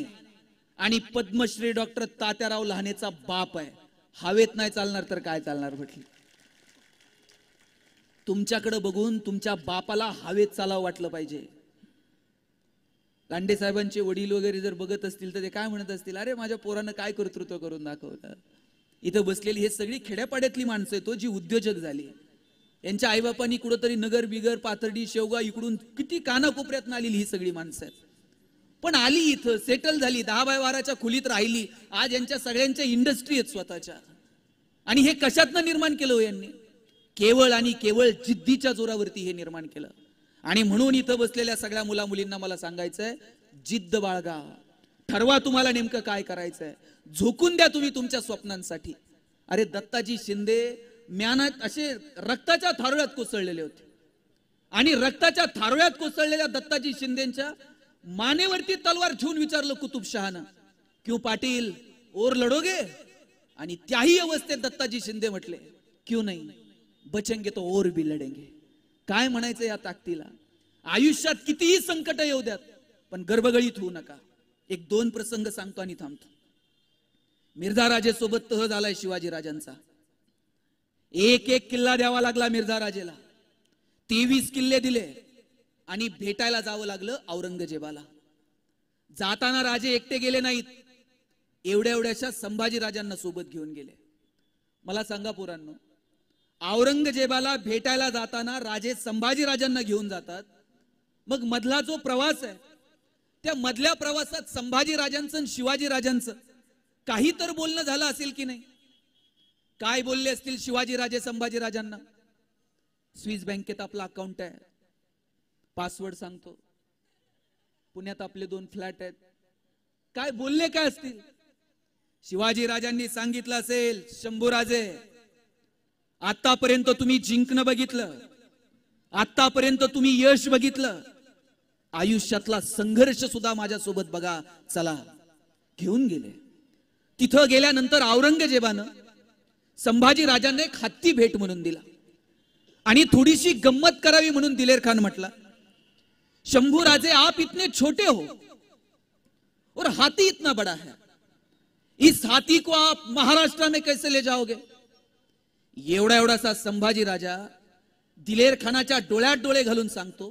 आणि पद्मश्री डॉक्टर तात्याराव लहानेचा बाप आहे, हवेत नाही चालणार तर काय चालणार म्हटले. तुमच्याकडे बघून तुमच्या बापाला हवेत चालावं वाटलं पाहिजे. लांडे साहेबांचे वडील वगैरे जर बघत असतील तर ते काय म्हणत असतील, अरे माझ्या पोरानं काय कर्तृत्व करून दाखवलं. इथं बसलेली हे सगळी खेड्यापाड्यातली माणसं आहेत, जी उद्योजक झाली. यांच्या आईबापांनी कुठंतरी नगर बिगर पाथर्डी शेवगा इकडून किती कानाकोपऱ्यात आलेली ही सगळी माणसं आहेत, पण आली इथं सेटल झाली, 10x12च्या खोलीत राहिली. आज यांच्या सगळ्यांच्या इंडस्ट्री आहेत स्वतःच्या. आणि हे कशातनं निर्माण केलं हो यांनी? केवळ आणि केवळ जिद्दीच्या जोरावरती हे निर्माण केलं. आणि म्हणून इथं बसलेल्या सगळ्या मुला मुलींना मला सांगायचंय, जिद्द बाळगा, ठरवा तुम्हाला नेमकं काय करायचंय, झोकून द्या तुम्ही तुमच्या स्वप्नांसाठी. अरे दत्ताजी शिंदे म्यानात असे रक्ताच्या थारोळ्यात कोसळलेले होते आणि रक्ताच्या थारोळ्यात कोसळलेल्या दत्ताजी शिंदेच्या मानेवरती तलवार ठेवून विचारलं कुतुबशहानं, क्यों पाटील और लढोगे? आणि त्याही अवस्थेत दत्ताजी शिंदे म्हटले, क्यों नहीं, बचेंगे तो और भी लढेंगे. काय म्हणायचं या ताकदीला? आयुष्यात कितीही संकट येऊ द्यात, पण गर्भगळीत होऊ नका. 1-2 प्रसंग सांगतो आणि थांबतो. मिर्झा राजे सोबत तह झालाय शिवाजी राजांचा. एक किल्ला द्यावा लागला मिर्झा राजेला. 23 किल्ले दिले आणि भेटायला जावं लागलं औरंगजेबाला. जाताना राजे एकटे गेले नाहीत, एवढ्याशा संभाजी राजांना सोबत घेऊन गेले. मला सांगा पोरांनो, औरंगजेबाला भेटायला जाताना राजे संभाजी राजांना घेऊन जातात, मग मधला जो प्रवास आहे त्या मधल्या प्रवासात संभाजी राजांचं आणि शिवाजी राजांचं काही तर बोलणं झालं असेल की नाही? काय बोलले असतील शिवाजी राजे संभाजी राजांना? स्विस बँकेत आपला अकाउंट आहे, पासवर्ड सांगतो, पुण्यात आपले 2 फ्लॅट आहेत. काय बोलले काय असतील? शिवाजी राजांनी सांगितलं असेल, शंभूराजे आतापर्यंत तुम्ही जिंकणं बघितलं, आतापर्यंत तुम्ही यश बघितलं, आयुष्यातला संघर्ष सुद्धा माझ्यासोबत बघा, चला. घेऊन गेले. तिथं गेल्यानंतर औरंगजेबानं संभाजी राजांना एक हत्ती भेट म्हणून दिला. आणि थोडीशी गंमत करावी म्हणून दिलेर खान म्हटला, शंभू राजे आप इतने छोटे हो और हाथी इतना बड़ा है, इस हाथी को आप महाराष्ट्र में कैसे ले जाओगे? एवढा एवढासा संभाजी राजा दिलेर खानाच्या डोळ्यात डोळे घालून सांगतो,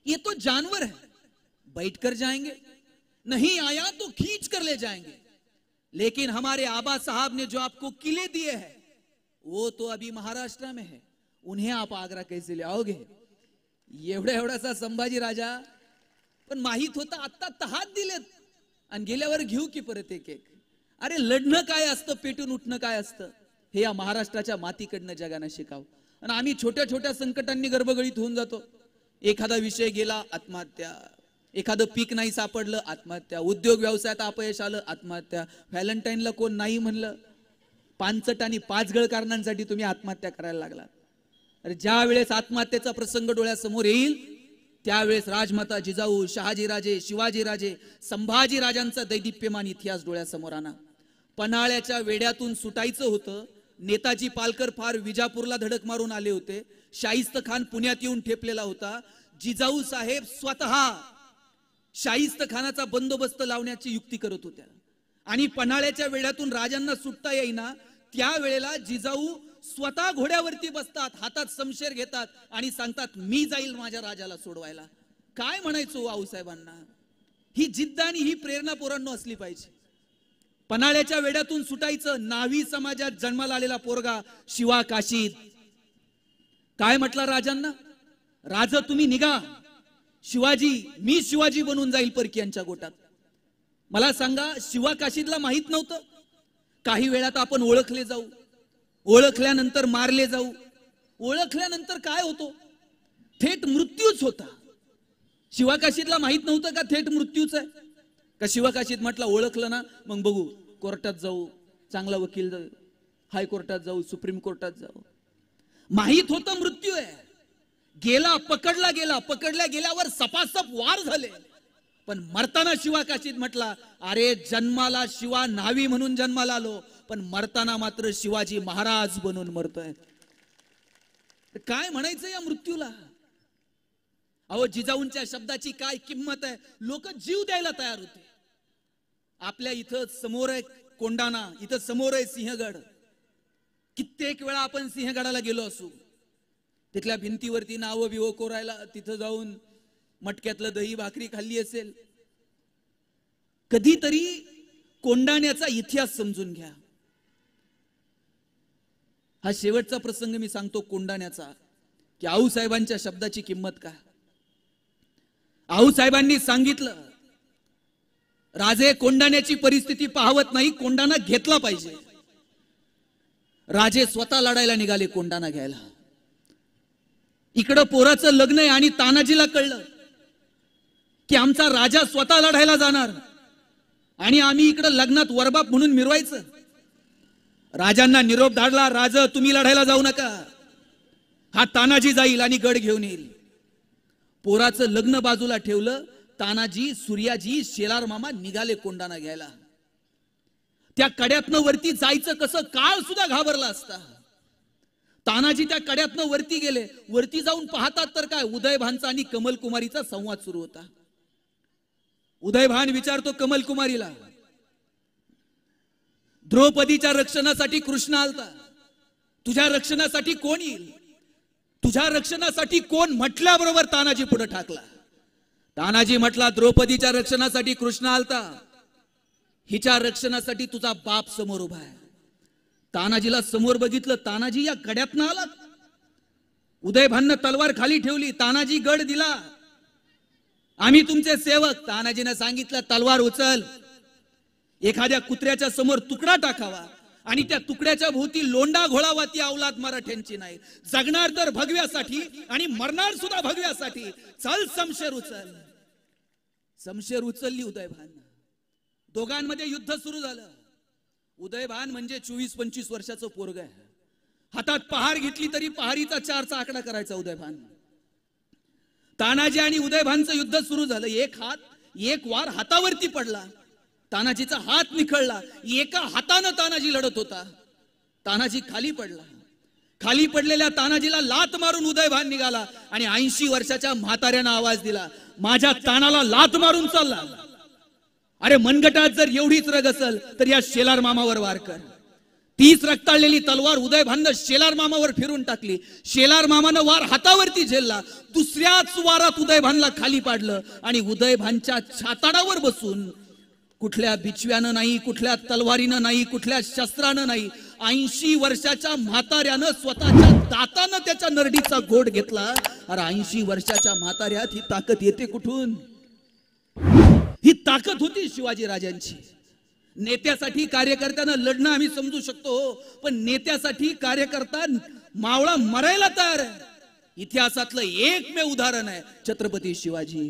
ये तो जानवर है, बैठ कर जाएंगे, नहीं आया तो खींच कर ले जाएंगे, लेकिन हमारे आबा साहब ने जो आपको किले दिए हैं वो तो अभी महाराष्ट्र में है, उन्हें आप आगरा कैसे ले आओगे? एवढा एवढासा संभाजी राजा, पण माहित होता आता तहात दिलेत आणि गेल्यावर घेऊ की परत एक एक. अरे लढणं काय असतं, पेटून उठणं काय असतं, हे या महाराष्ट्राच्या मातीकडनं जगानं शिकावं. आणि आम्ही छोट्या छोट्या संकटांनी गर्भगळीत होऊन जातो. एखादा विषय गेला आत्महत्या, एखादं पीक नाही सापडलं आत्महत्या, उद्योग व्यवसायात अपयश आलं आत्महत्या, व्हॅलेंटाईनला कोण नाही म्हणलं, पानचट आणि पाचगळ कारणांसाठी तुम्ही आत्महत्या करायला लागला. अरे ज्या वेळेस आत्महत्येचा प्रसंग डोळ्यासमोर येईल त्यावेळेस राजमाता जिजाऊ, शहाजीराजे, शिवाजीराजे, संभाजीराजांचा दैदिप्यमान इतिहास डोळ्यासमोर आणा. पन्हाळ्याच्या वेड्यातून सुटायचं होतं, नेताजी पालकर फार विजापूरला धडक मारून आले होते, शाहिस्त खान पुण्यात येऊन ठेपलेला होता, जिजाऊ साहेब स्वतः शाहिस्त खानाचा बंदोबस्त लावण्याची युक्ती करत होत्या आणि पन्हाळ्याच्या वेड्यातून राजांना सुटता येईना त्यावेळेला जिजाऊ स्वतः घोड्यावरती बसतात, हातात शमशेर घेतात आणि सांगतात मी जाईल माझ्या राजाला सोडवायला. काय म्हणायचो आऊसाहेबांना? ही जिद्द आणि ही प्रेरणा पोरांनो असली पाहिजे. पन्हाळ्याच्या वेड्यातून सुटायचं, नावी समाजात जन्माला आलेला पोरगा शिवा काशीद काय म्हटला राजांना? राज तुम्ही निघा, शिवाजी मी शिवाजी बनून जाईल परकीयांच्या गोटात. मला सांगा, शिवा काशीदला माहित नव्हतं काही वेळात आपण ओळखले जाऊ, ओळखल्यानंतर मारले जाऊ, ओळखल्यानंतर काय होतो? थेट मृत्यूच होता. शिवा काशीदला माहित नव्हतं का थेट मृत्यूच आहे? का शिवा काशीद म्हटला ओळखलं ना मग बघू, कोर्टात जाऊ, चांगला वकील जाऊ, हायकोर्टात जाऊ, सुप्रीम कोर्टात जाऊ. माहित होतं मृत्यू आहे. गेला, पकडला गेला, पकडल्या गेल्यावर सपासप वार झाले, पण मरताना शिवा काशीद म्हटला अरे जन्माला शिवा न्हावी म्हणून जन्माला आलो, पण मरताना मात्र शिवाजी महाराज बनून मरतोय. काय म्हणायचं या मृत्यूला? अहो जिजाऊंच्या शब्दाची काय किंमत आहे, लोक जीव द्यायला तयार होते. आपल्या इथं समोर आहे कोंडाणा, इथं समोर आहे सिंहगड. कित्येक वेळा आपण सिंहगडाला गेलो असू, तिथल्या भिंतीवरती नाव बिवो कोरायला, तिथं जाऊन मटक्यातलं दही भाकरी खाल्ली असेल. कधीतरी कोंडाण्याचा इतिहास समजून घ्या. हा शेवटचा प्रसंग मी सांगतो कोंडाण्याचा, की आऊसाहेबांच्या शब्दाची किंमत काय. आऊसाहेबांनी सांगितलं राजे कोंडाण्याची परिस्थिती पाहवत नाही, कोंडाणा घेतला पाहिजे. राजे स्वतः लढायला निघाले कोंडाणा घ्यायला. इकडं पोराचं लग्न आहे आणि तानाजीला कळलं की आमचा राजा स्वतः लढायला जाणार आणि आम्ही इकडं लग्नात वरबाप म्हणून मिरवायचं. राजांना निरोप धाडला, राज तुम्ही लढायला जाऊ नका, हा तानाजी जाईल आणि गड घेऊन येईल. पोराचं लग्न बाजूला ठेवलं, तानाजी, सूर्याजी, शेलार मामा निघाले कोंडाणा घ्यायला. त्या कड्यातनं वरती जायचं कसं, काळ सुद्धा घाबरला असता. तानाजी त्या कड्यातनं वरती गेले. वरती जाऊन पाहतात तर काय, उदयभानचा आणि कमलकुमारीचा संवाद सुरू होता. उदयभान विचारतो कमलकुमारीला, द्रौपदीच्या रक्षणासाठी कृष्ण आलता, तुझ्या रक्षणासाठी कोण येईल? तुझ्या रक्षणासाठी कोण म्हटल्याबरोबर तानाजी पुढे ठाकला. तानाजी म्हटला द्रौपदीच्या रक्षणासाठी कृष्ण आलता, हिच्या रक्षणासाठी तुझा बाप समोर उभा आहे. तानाजीला समोर बघितलं, तानाजी या कड्यातनं आला. उदयभाननं तलवार खाली ठेवली, तानाजी गड दिला, आम्ही तुमचे सेवक. तानाजीने सांगितलं तलवार उचल, एखाद्या कुत्र्याच्या समोर तुकडा टाकावा आणि त्या तुकड्याच्या भोवती लोंडा घोळावा. ती अवलाद मराठ्यांची नाही, जगणार तर भगव्यासाठी आणि मरणार सुद्धा भगव्यासाठी. चल शमशेर उचल. शमशेर उचलली उदयभान. दोघांमध्ये युद्ध सुरू झालं. उदयभान म्हणजे 24-25 वर्षाचं पोरग आहे. हातात पहार घेतली तरी पहारीचा 4चा आकडा करायचा उदयभान. तानाजी आणि उदयभानचं युद्ध सुरू झालं. एक वार हातावरती पडला, तानाजीचा हात निखळला. एका हातानं तानाजी लढत होता, तानाजी खाली पडला. खाली पडलेल्या तानाजीला लात मारून उदयभान निघाला आणि 80 वर्षाच्या म्हाताऱ्यानं आवाज दिला, माझ्या तानाला लात मारून चालला. अरे मनगटात जर एवढीच रग असेल तर या शेलार मामावर वार कर. 30 रक्ताळलेली तलवार उदयभाननं शेलार मामावर फिरून टाकली. शेलार मामानं वार हातावरती झेलला. दुसऱ्याच वारात उदयभानला खाली पाडलं आणि उदयभानच्या छाताडावर बसून कुठल्या बिछव्यानं नाही, कुठल्या तलवारीनं नाही, कुठल्या शस्त्रानं नाही, 80 वर्षाच्या म्हाताऱ्यानं स्वतःच्या दातानं त्याच्या नरडीचा घोट घेतला. अरे 80 वर्षाच्या म्हाताऱ्यात ही ताकद येते कुठून? ही ताकद होती शिवाजी राजांची. नेत्यासाठी कार्यकर्त्यांना लढणं आम्ही समजू शकतो, पण नेत्यासाठी कार्यकर्ता मावळा मरायला तयार आहे. इतिहासातलं एकमेव उदाहरण आहे छत्रपती शिवाजी.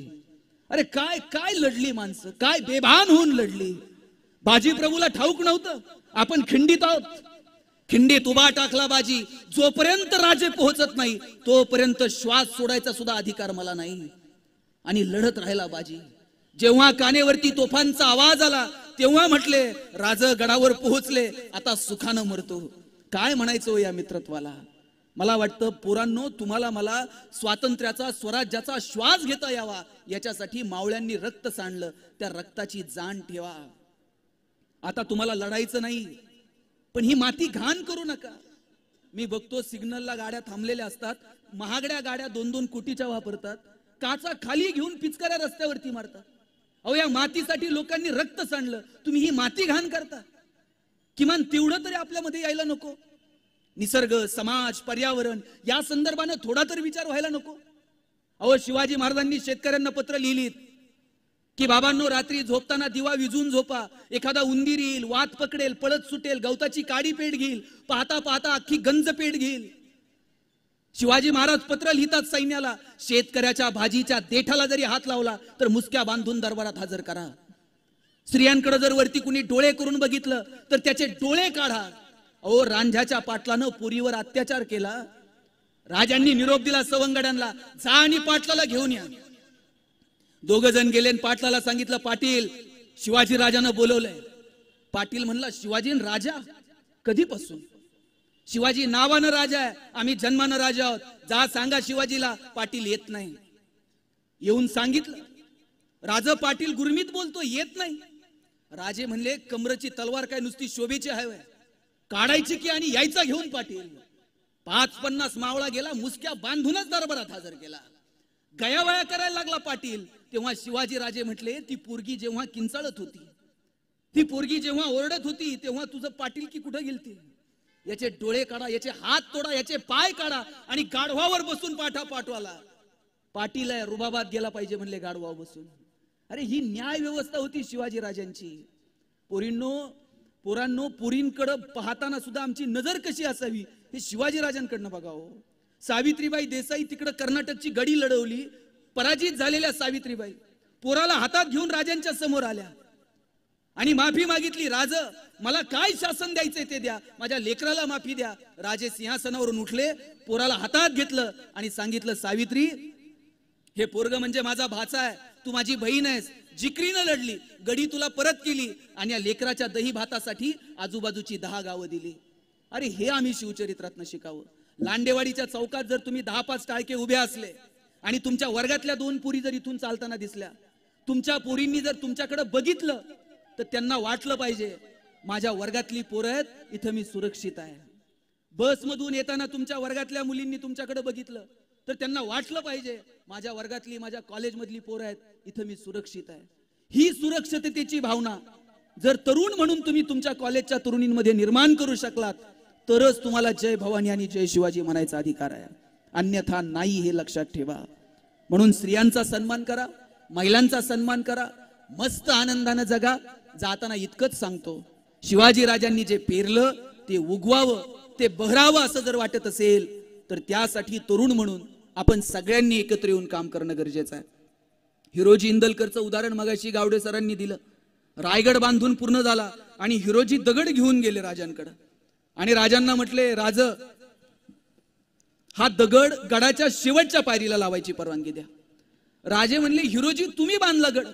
अरे काय काय लढली माणसं, काय बेभान होऊन लढली. बाजीप्रभूला ठाऊक नव्हतं आपण खिंडीत आहोत. खिंडीत उभा टाकला बाजी. जोपर्यंत राजे पोहोचत नाही तोपर्यंत श्वास सोडायचा सुद्धा अधिकार मला नाही. आणि लढत राहिला बाजी. जेव्हा कानेवरती तोफांचा आवाज आला तेव्हा म्हटले, राजे गडावर पोहोचले, आता सुखानं मरतो. काय म्हणायचं या मित्रत्वाला? मला वाटतं पोरांनो, तुम्हाला मला स्वातंत्र्याचा, स्वराज्याचा श्वास घेता यावा याच्यासाठी मावळ्यांनी रक्त सांडलं. त्या रक्ताची जाण ठेवा. आता तुम्हाला लढायचं नाही, पण ही माती घाण करू नका. मी बघतो सिग्नलला गाड्या थांबलेल्या असतात, महागड्या गाड्या 2-2 कोटीच्या वापरतात, काचा खाली घेऊन पिचकाऱ्या रस्त्यावरती मारतात. अहो या मातीसाठी लोकांनी रक्त सांडलं, तुम्ही ही माती घाण करता. किमान तेवढं तरी आपल्यामध्ये यायला नको? निसर्ग, समाज, पर्यावरण या संदर्भाने थोडा तरी विचार व्हायला नको? अहो शिवाजी महाराजांनी शेतकऱ्यांना पत्र लिहिलीत की बाबांनो, रात्री झोपताना दिवा विझून झोपा. एखादा उंदीर येईल, वात पकडेल, पळत सुटेल, गवताची काडी पेट घेईल, पाहता पाहता अख्खी गंज पेट घेईल. शिवाजी महाराज पत्र लिहितात सैन्याला, शेतकऱ्याच्या भाजीच्या देठाला जरी हात लावला तर मुसक्या बांधून दरबारात हजर करा. स्त्रियांकडे जर वरती कुणी डोळे करून बघितलं तर त्याचे डोळे काढा. अहो रांझ्याच्या पाटलानं पुरीवर अत्याचार केला. राजांनी निरोप दिला सवंगड्यांना, जा आणि पाटलाला घेऊन या. 2 जण गेले आणि पाटलाला सांगितलं, पाटील शिवाजी राजानं बोलवलंय. पाटील म्हणला, शिवाजी राजा? कधीपासून? शिवाजी नावानं राजा आहे, आम्ही जन्मानं राजा आहोत. जा सांगा शिवाजीला. पाटील येत नाही. येऊन सांगितलं. राजा पाटील गुरमीत बोलतो, येत नाही. राजे म्हणले, कमरची तलवार काय नुसती शोभेची आहे, काढायची की आणि यायचा घेऊन पाटील. 50-50 मावळा गेला, मुसक्या बांधूनच दरबारात हजर केला. गयावया करायला लागला पाटील. तेव्हा शिवाजी राजे म्हटले, ती पोरगी जेव्हा किंचाळत होती, ती पोरगी जेव्हा ओरडत होती, तेव्हा तुझं पाटील की कुठं गेलती? याचे डोळे काढा, याचे हात तोडा, याचे पाय काढा आणि गाढवावर बसून पाठवाला. पाटील आहे, रुबाबात गेला पाहिजे म्हणले गाढवावर बसून. अरे ही न्याय व्यवस्था होती शिवाजी राजांची. पोरांनो, पोरींकडे पाहताना सुद्धा आमची नजर कशी असावी हे शिवाजी राजांकडनं बघावं. सावित्रीबाई देसाई तिकडे कर्नाटकची गडी लढवली. पराजित झालेल्या सावित्रीबाई पोराला हातात घेऊन राजांच्या समोर आल्या आणि माफी मागितली. राज, मला काय शासन द्यायचंय ते द्या, माझ्या लेकराला माफी द्या. राजे सिंहासनावरून उठले, पोराला हातात घेतलं आणि सांगितलं, सावित्री, हे पोरग म्हणजे माझा भाचा आहे, तू माझी बहीण आहेस. जिकरीनं लढली, गडी तुला परत केली आणि या लेकराच्या दही भातासाठी आजूबाजूची 10 गावं दिली. अरे हे आम्ही शिवचरित्रातनं शिकावं. लांडेवाडीच्या चौकात जर तुम्ही 10-5 टाळके उभे असले आणि तुमच्या वर्गातल्या 2 पोरी जर इथून चालताना दिसल्या, तुमच्या पोरींनी जर तुमच्याकडे बघितलं तर त्यांना वाटलं पाहिजे, माझ्या वर्गातली पोरं आहेत, इथं मी सुरक्षित आहे. बसमधून येताना तुमच्या वर्गातल्या मुलींनी तुमच्याकडे बघितलं तर त्यांना वाटलं पाहिजे, माझ्या वर्गातली, माझ्या कॉलेजमधली पोरं आहेत, इथं मी सुरक्षित आहे. ही सुरक्षिततेची भावना जर तरुण म्हणून तुम्ही तुमच्या कॉलेजच्या तरुणींमध्ये निर्माण करू शकलात तरच तुम्हाला जय भवानी आणि जय शिवाजी म्हणायचा अधिकार आहे, अन्यथा नाही, हे लक्षात ठेवा. म्हणून स्त्रियांचा सन्मान करा, महिलांचा सन्मान करा, मस्त आनंदाने जगा. जाताना इतकंच सांगतो, शिवाजी राजांनी जे पेरलं ते उगवावं, ते बहरावं असं जर वाटत असेल तर त्यासाठी तरुण म्हणून आपण सगळ्यांनी एकत्र येऊन काम करणं गरजेचं आहे. हिरोजी इंदलकरचं उदाहरण मगाशी गावडे सरांनी दिलं. रायगड बांधून पूर्ण झाला आणि हिरोजी दगड घेऊन गेले राजांकडे आणि राजांना म्हटले, राज, हा दगड गडाच्या शेवटच्या पायरीला लावायची परवानगी द्या. राजे म्हणले, हिरोजी तुम्ही बांधला गड,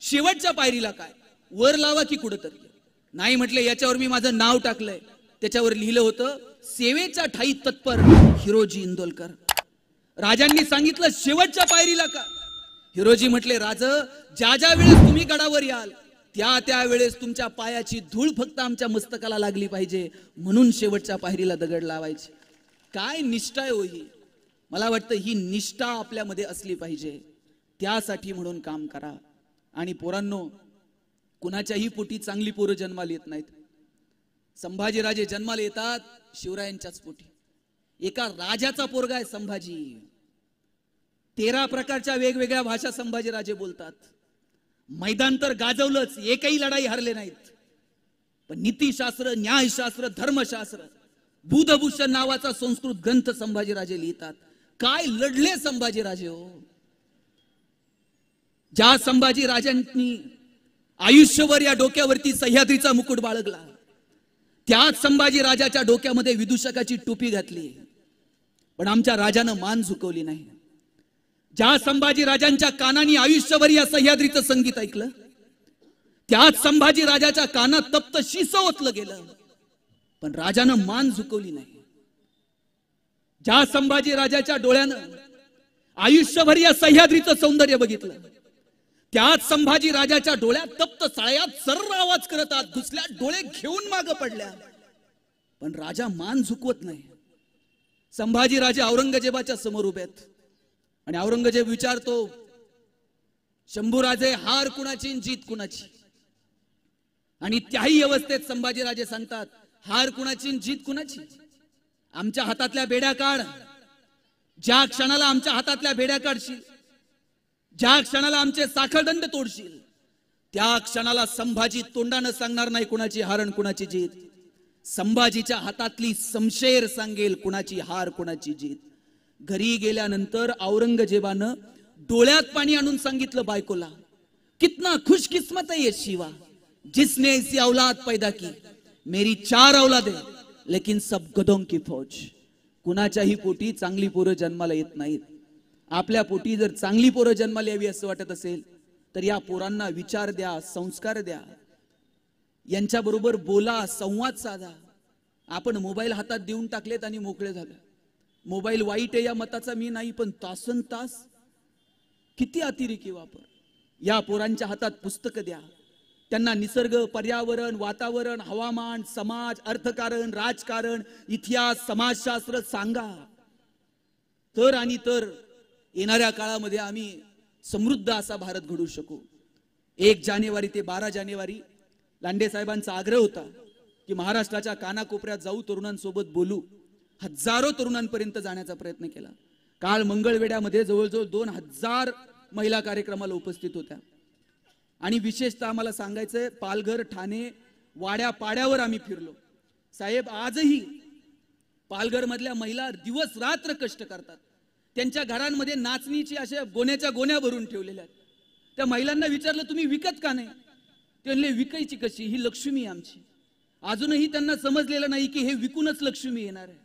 शेवटच्या पायरीला काय, वर लावा की कुठं तरी. नाही म्हटले, याच्यावर मी माझं नाव टाकलंय, त्याच्यावर लिहिलं होतं सेवेच्या ठाई तत्पर हिरोजी इंदोलकर. राजांनी सांगितलं शेवटच्या पायरीला का? हिरोजी म्हटले राज, ज्या ज्या वेळेस तुम्ही गडावर याल त्या त्या वेळेस तुमच्या पायाची धूळ फक्त आमच्या मस्तकाला लागली पाहिजे, म्हणून शेवटच्या पायरीला दगड लावायचे. काय निष्ठा आहे हो ही. मला वाटतं ही निष्ठा आपल्यामध्ये असली पाहिजे. त्यासाठी म्हणून काम करा. आणि पोरांनो, कुणाच्याही पोटी चांगली पोरं जन्माला येत नाहीत. संभाजीराजे जन्माला येतात शिवरायांच्याच पोटी. एका राजाचा पोरगा आहे संभाजी. 13 प्रकारच्या वेगवेगळ्या भाषा संभाजीराजे बोलतात. मैदान तर गाजवलंच, एकही लढाई हरले नाहीत. पण नीतिशास्त्र, न्यायशास्त्र, धर्मशास्त्र, बुधभूषण नावाचा संस्कृत ग्रंथ संभाजीराजे लिहितात. काय लढले संभाजीराजे हो. ज्या संभाजीराजांनी आयुष्यभर या डोक्यावरती सह्याद्रीचा मुकुट बाळगला, त्याच संभाजीराजाच्या डोक्यामध्ये विदूषकाची टोपी घातली, पण आमच्या राजानं मान झुकवली नाही. ज्या संभाजीराजांच्या कानाने आयुष्यभर या सह्याद्रीचं संगीत ऐकलं, त्याच संभाजीराजाच्या कानात तप्त शीस ओतलं गेलं, पण राजानं मान झुकवली नाही. ज्या संभाजीराजाच्या डोळ्यानं आयुष्यभर या सह्याद्रीचं सौंदर्य बघितलं, त्याच संभाजीराजाच्या डोळ्यात तप्त साळ्यात सर्र आवाज करत आत घुसल्या, डोळे घेऊन मागे पडल्या, पण राजा मान झुकवत नाही. संभाजीराजे औरंगजेबाच्या समोर उभे आहेत आणि औरंगजेब विचारतो, शंभूराजे हार कुणाची जीत कुणाची? आणि त्याही अवस्थेत संभाजीराजे सांगतात, हार कुणाची जीत कुणाची? आमच्या हातातल्या बेड्या काढ. ज्या क्षणाला आमच्या हातातल्या बेड्या काढशील, ज्या क्षणाला आमचे साखळदंड तोडशील, त्या क्षणाला संभाजी तोंडानं सांगणार नाही कुणाची हार आणि कुणाची जीत. संभाजीच्या हातातली समशेर सांगेल कुणाची हार कुणाची जीत. घरी गेल्यानंतर औरंगजेबानं डोळ्यात पाणी आणून सांगितलं बायकोला, कितना खुशकिस्मत है ये शिवा, जिसने ऐसी औलाद पैदा की. मेरी 4 औलादे लेकिन सब गधों की फौज. कुणाच्याही पोटी चांगली पोरं जन्माला येत नाहीत. आपल्या पोटी जर चांगली पोरं जन्माला यावी असं वाटत असेल तर या पोरांना विचार द्या, संस्कार द्या, यांच्या बरोबर बोला, संवाद साधा. आपण मोबाईल हातात देऊन टाकलेत आणि मोकळे झाले. मोबाईल वाईट आहे या मताचा मी नाही, पण तासन तास किती अतिरेकी वापर. या पोरांच्या हातात पुस्तकं द्या, त्यांना निसर्ग, पर्यावरण, वातावरण, हवामान, समाज, अर्थकारण, राजकारण, इतिहास, समाजशास्त्र सांगा. तर आणि तर येणाऱ्या काळामध्ये आम्ही समृद्ध असा भारत घडवू शकू. 1 जानेवारी ते 12 जानेवारी लांडे साहेबांचा आग्रह होता की महाराष्ट्राच्या कानाकोपऱ्यात जाऊ, तरुणांसोबत बोलू. हजारो तरुणांपर्यंत जाण्याचा प्रयत्न केला. काल मंगळवेढ्यामध्ये जवळजवळ 2000 महिला कार्यक्रमाला उपस्थित होत्या. आणि विशेषतः आम्हाला सांगायचंय, पालघर, ठाणे, वाड्या पाड्यावर आम्ही फिरलो. साहेब, आजही पालघर मधल्या महिला दिवस रात्र कष्ट करतात. त्यांच्या घरांमध्ये नाचणीची अशा गोण्याच्या गोण्या भरून ठेवलेल्या आहेत. त्या महिलांना विचारलं, तुम्ही विकत का नाही? ते म्हणले, विकायची कशी, ही लक्ष्मी आमची. अजूनही त्यांना समजलेलं नाही की हे विकूनच लक्ष्मी येणार आहे.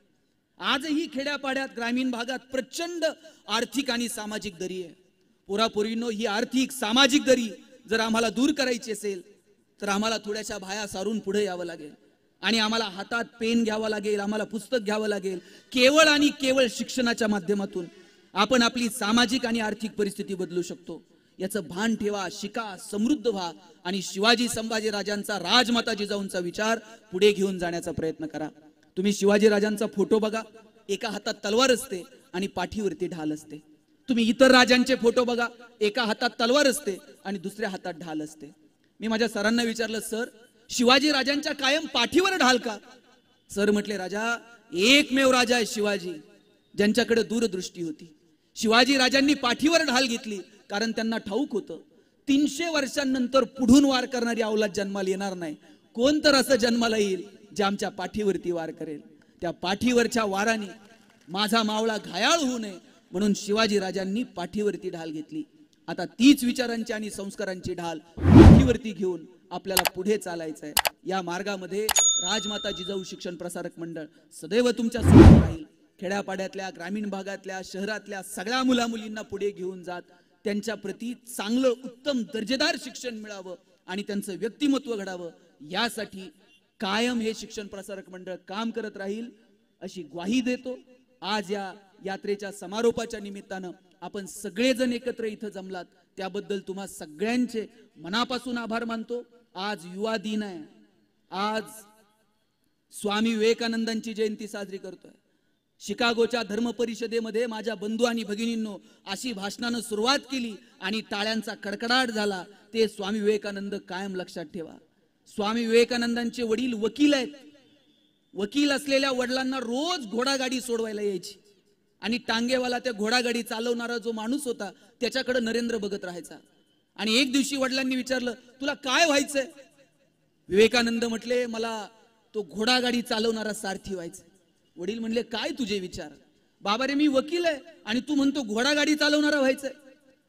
आजही खेड्यापाड्यात, ग्रामीण भागात प्रचंड आर्थिक आणि सामाजिक दरी आहे. पोरापोरींनो, ही आर्थिक सामाजिक दरी जर आम्हाला दूर करायची असेल तर आम्हाला थोड्याशा भाया सारून पुढे यावं लागेल. आणि आम्हाला हातात पेन घ्यावं लागेल, आम्हाला पुस्तक घ्यावं लागेल. केवळ आणि केवळ शिक्षणाच्या माध्यमातून आपण आपली सामाजिक आणि आर्थिक परिस्थिती बदलू शकतो. याचं भान ठेवा, शिका, समृद्ध व्हा आणि शिवाजी संभाजी राजांचा, राजमाता जिजाऊंचा विचार पुढे घेऊन जाण्याचा प्रयत्न करा. तुम्ही शिवाजी राजांचा फोटो बघा, एका हातात तलवार असते आणि पाठीवरती ढाल असते. तुम्ही इतर राजांचे फोटो बघा, एका हातात तलवार असते आणि दुसऱ्या हातात ढाल असते. मी माझ्या सरांना विचारलं, सर शिवाजी राजांच्या कायम पाठीवर ढाल का? सर म्हटले, राजा एकमेव राजा आहे शिवाजी ज्यांच्याकडे दूरदृष्टी होती. शिवाजी राजांनी पाठीवर ढाल घेतली कारण त्यांना ठाऊक होतं 300 वर्षांनंतर पुढून वार करणारी अवलाद जन्माला येणार नाही. कोण तर असं जन्माला येईल जे आमच्या पाठीवरती वार करेल. त्या पाठीवरच्या वाराने माझा मावळा घायाळ होऊ नये म्हणून शिवाजी राजांनी पाठीवरती ढाल घेतली. आता तीच विचारांची आणि संस्कारांची ढाल पाठीवरती घेऊन आपल्याला पुढे चालायचं आहे. या मार्गामध्ये राजमाता जिजाऊ शिक्षण प्रसारक मंडळ सदैव तुमच्या सोबत राहील. खेड्यापाड्यातल्या, ग्रामीण भागातल्या, शहरातल्या सगळ्या मुलामुलींना पुढे घेऊन जात त्यांच्या प्रती चांगलं, उत्तम, दर्जेदार शिक्षण मिळावं आणि त्यांचं व्यक्तिमत्व घडावं, यासाठी कायम हे शिक्षण प्रसारक मंडळ काम करत राहील. अशी ग्वाही देतो. आज या यात्रेच्या समारोपाच्या निमित्तानं आपण सगळेजण एकत्र इथं जमलात त्याबद्दल तुम्हा सगळ्यांचे मनापासून आभार मानतो. आज युवा दिन आहे. आज स्वामी विवेकानंदांची जयंती साजरी करतोय. शिकागोच्या धर्म परिषदेमध्ये माझ्या बंधू आणि भगिनींनो अशी भाषणानं सुरुवात केली आणि टाळ्यांचा कडकडाट झाला. ते स्वामी विवेकानंद कायम लक्षात ठेवा. स्वामी विवेकानंदांचे वडील वकील आहेत. वकील असलेल्या वडिलांना रोज घोडागाडी सोडवायला यायची आणि टांगेवाला त्या घोडागाडी चालवणारा जो माणूस होता त्याच्याकडे नरेंद्र बघत राहायचा. आणि एक दिवशी वडिलांनी विचारलं, तुला काय व्हायचंय? विवेकानंद म्हटले, मला तो घोडागाडी चालवणारा सारथी व्हायचा. वडील म्हणले, काय तुझे विचार? बाबा रे, मी वकील आहे आणि तू म्हणतो घोडागाडी चालवणारा व्हायचंय.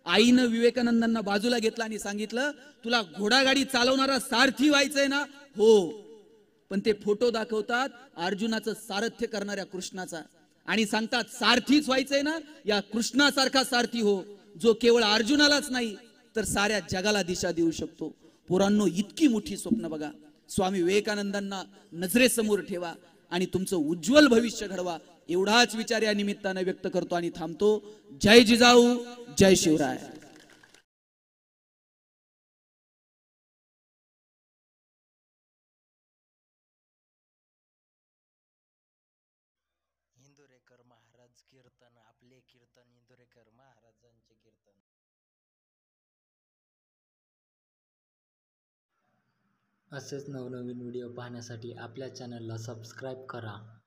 आईनं विवेकानंदांना बाजूला घेतला आणि सांगितलं, तुला घोडागाडी चालवणारा सारथी व्हायचंय ना? हो. पण ते फोटो दाखवतात अर्जुनाचं सारथ्य करणाऱ्या कृष्णाचा आणि सांगतात सारथीच व्हायचंय ना? या कृष्णासारखा सारथी हो, जो केवळ अर्जुनालाच नाही तर साऱ्या जगाला दिशा देऊ शकतो. पोरांनो, इतकी मोठी स्वप्न बघा. स्वामी विवेकानंदांना नजरेसमोर ठेवा आणि तुमचं उज्ज्वल भविष्य घडवा. एवढाच विचार या निमित्तानं व्यक्त करतो आणि थांबतो. जय जिजाऊ, जय शिवराय. इंदुरेकर महाराज कीर्तन, आपले कीर्तन, इंदुरेकर महाराजांचे कीर्तन. असेच नवनवीन व्हिडिओ पाहण्यासाठी आपल्या चॅनलला सबस्क्राईब करा.